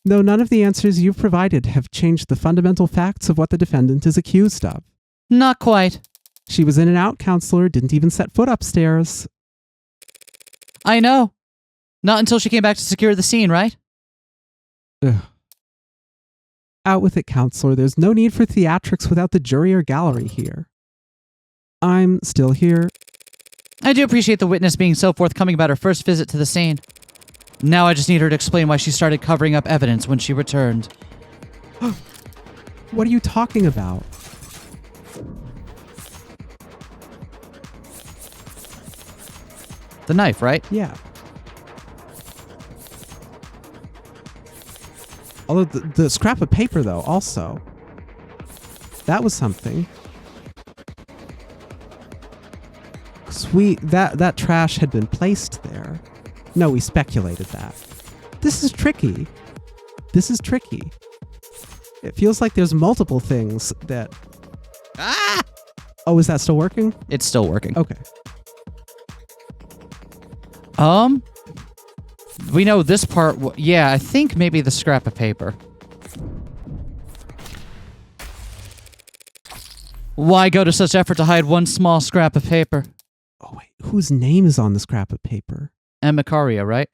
though none of the answers you've provided have changed the fundamental facts of what the defendant is accused of. Not quite. She was in and out, counselor, didn't even set foot upstairs. I know. Not until she came back to secure the scene, right? Ugh. Out with it, counselor. There's no need for theatrics without the jury or gallery here. I'm still here. I do appreciate the witness being so forthcoming about her first visit to the scene. Now I just need her to explain why she started covering up evidence when she returned. What are you talking about? The knife, right? Yeah. Although the scrap of paper, though, also. That was something. 'Cause that trash had been placed there. No, we speculated that. This is tricky. This is tricky. It feels like there's multiple things that... Ah! Oh, is that still working? It's still working. Okay. We know this part... yeah, I think maybe the scrap of paper. Why go to such effort to hide one small scrap of paper? Oh, wait. Whose name is on the scrap of paper? And Macaria, right?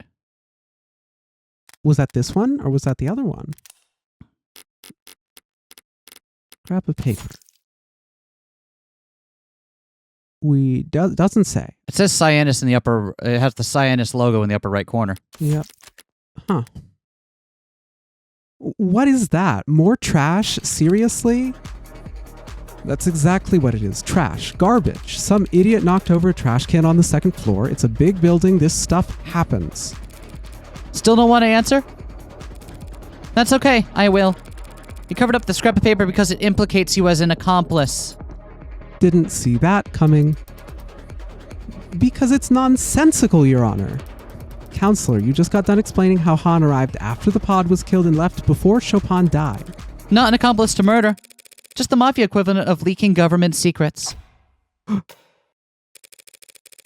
Was that this one, or was that the other one? Scrap of paper. Doesn't say. It says Cyanus in the upper... it has the Cyanus logo in the upper right corner. Yep. Huh. What is that? More trash? Seriously? That's exactly what it is. Trash. Garbage. Some idiot knocked over a trash can on the second floor. It's a big building. This stuff happens. Still don't want to answer? That's okay. I will. You covered up the scrap of paper because it implicates you as an accomplice. Didn't see that coming. Because it's nonsensical, Your Honor. Counselor, you just got done explaining how Han arrived after the pod was killed and left before Chopin died. Not an accomplice to murder. Just the mafia equivalent of leaking government secrets.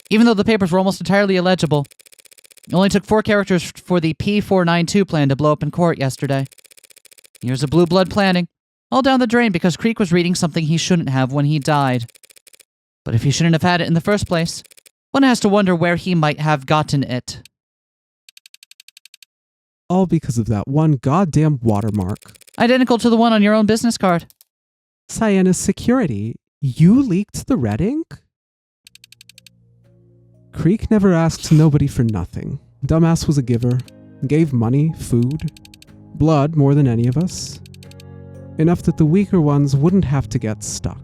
Even though the papers were almost entirely illegible. It only took 4 characters for the P492 plan to blow up in court yesterday. Years of blue blood planning. All down the drain because Creek was reading something he shouldn't have when he died. But if he shouldn't have had it in the first place, one has to wonder where he might have gotten it. All because of that one goddamn watermark. Identical to the one on your own business card. Cyanus Security, you leaked the red ink? Creek never asked nobody for nothing. Dumbass was a giver. Gave money, food, blood more than any of us. Enough that the weaker ones wouldn't have to get stuck.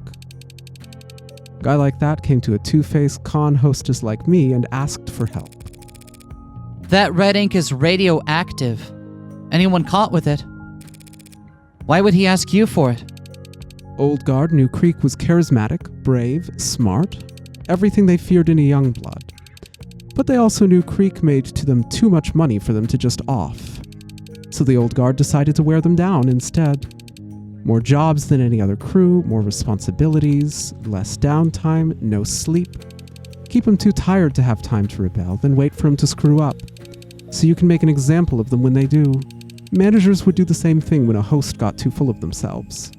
Guy like that came to a two-faced con hostess like me and asked for help. That red ink is radioactive. Anyone caught with it? Why would he ask you for it? Old Guard knew Creek was charismatic, brave, smart, everything they feared in a young blood. But they also knew Creek made to them too much money for them to just off. So the Old Guard decided to wear them down instead. More jobs than any other crew, more responsibilities, less downtime, no sleep. Keep them too tired to have time to rebel, then wait for them to screw up. So you can make an example of them when they do. Managers would do the same thing when a host got too full of themselves.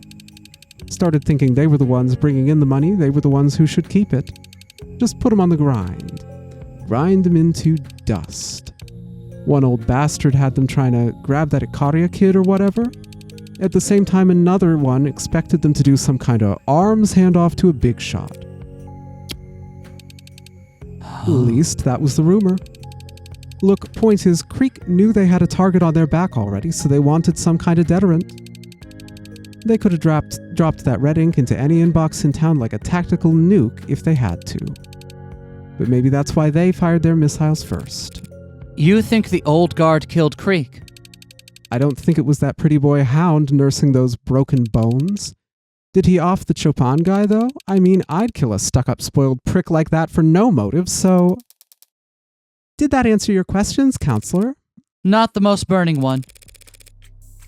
Started thinking they were the ones bringing in the money, they were the ones who should keep it. Just put them on the grind. Grind them into dust. One old bastard had them trying to grab that Icaria kid or whatever. At the same time, another one expected them to do some kind of arms handoff to a big shot. At least that was the rumor. Look, point is, Creek knew they had a target on their back already, so they wanted some kind of deterrent. They could have dropped that red ink into any inbox in town like a tactical nuke if they had to. But maybe that's why they fired their missiles first. You think the Old Guard killed Creek? I don't think it was that pretty boy Hound nursing those broken bones. Did he off the Chopin guy, though? I mean, I'd kill a stuck-up spoiled prick like that for no motive, so... Did that answer your questions, counselor? Not the most burning one.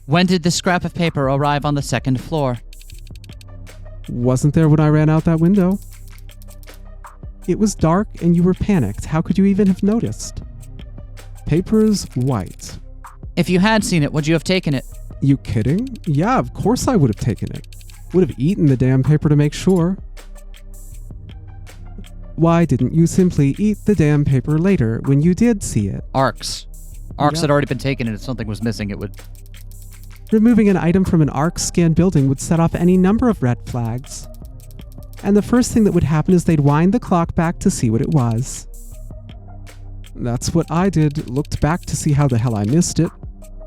When did the scrap of paper arrive on the second floor? Wasn't there when I ran out that window. It was dark and you were panicked. How could you even have noticed? Paper's white. If you had seen it, would you have taken it? You kidding? Yeah, of course I would have taken it. Would have eaten the damn paper to make sure. Why didn't you simply eat the damn paper later when you did see it? Arcs Yep. had already been taken, and if something was missing, it would... Removing an item from an ARC-scanned building would set off any number of red flags. And the first thing that would happen is they'd wind the clock back to see what it was. That's what I did, looked back to see how the hell I missed it,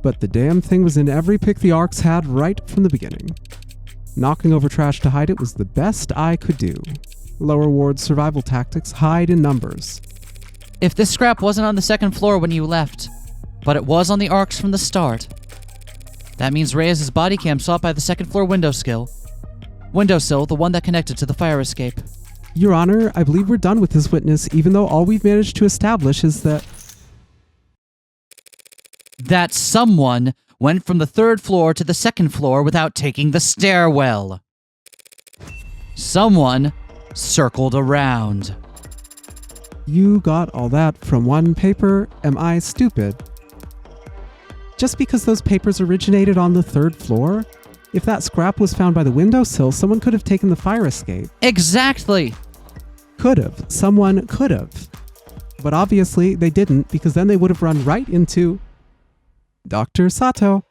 but the damn thing was in every pick the ARCs had right from the beginning. Knocking over trash to hide it was the best I could do. Lower ward survival tactics, hide in numbers. If this scrap wasn't on the second floor when you left, but it was on the arcs from the start, that means Reyes' body cam saw it by the second floor windowsill, the one that connected to the fire escape. Your Honor, I believe we're done with this witness, even though all we've managed to establish is that someone went from the third floor to the second floor without taking the stairwell. Someone circled around. you got all that from one paper. Am I stupid? Just because those papers originated on the third floor? If that scrap was found by the windowsill, someone could have taken the fire escape. Exactly. Could have. Someone could have. But obviously they didn't, because then they would have run right into Dr. Sato.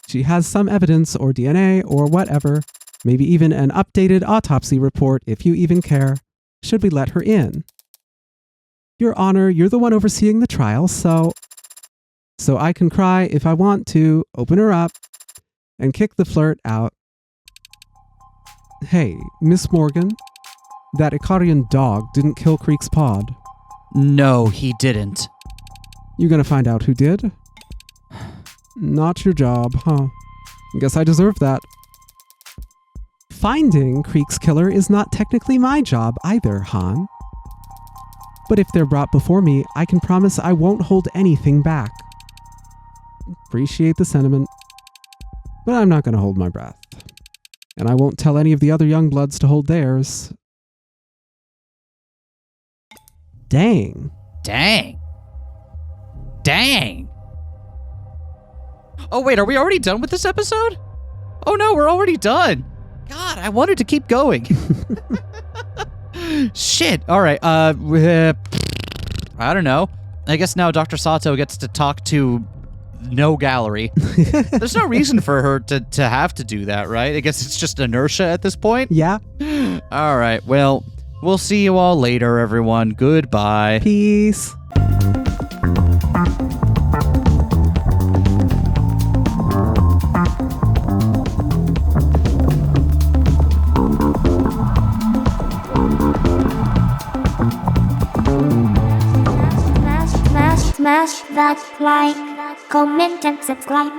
She has some evidence or DNA or whatever, maybe even an updated autopsy report if you even care. Should we let her in? Your Honor, you're the one overseeing the trial, so I can cry if I want to, open her up, and kick the flirt out. Hey, Miss Morgan, that Icarian dog didn't kill Creek's pod. No, he didn't. You gonna find out who did? Not your job, huh? Guess I deserve that. Finding Creek's killer is not technically my job either, Han. But if they're brought before me, I can promise I won't hold anything back. Appreciate the sentiment, but I'm not gonna hold my breath. And I won't tell any of the other young bloods to hold theirs. Dang. Dang. Oh wait, are we already done with this episode? Oh no, we're already done. God, I wanted to keep going. Shit. All right. I don't know. I guess now Dr. Sato gets to talk to no gallery. There's no reason for her to have to do that, right? I guess it's just inertia at this point. Yeah. All right. Well, we'll see you all later, everyone. Goodbye. Peace. Smash that like, comment and subscribe.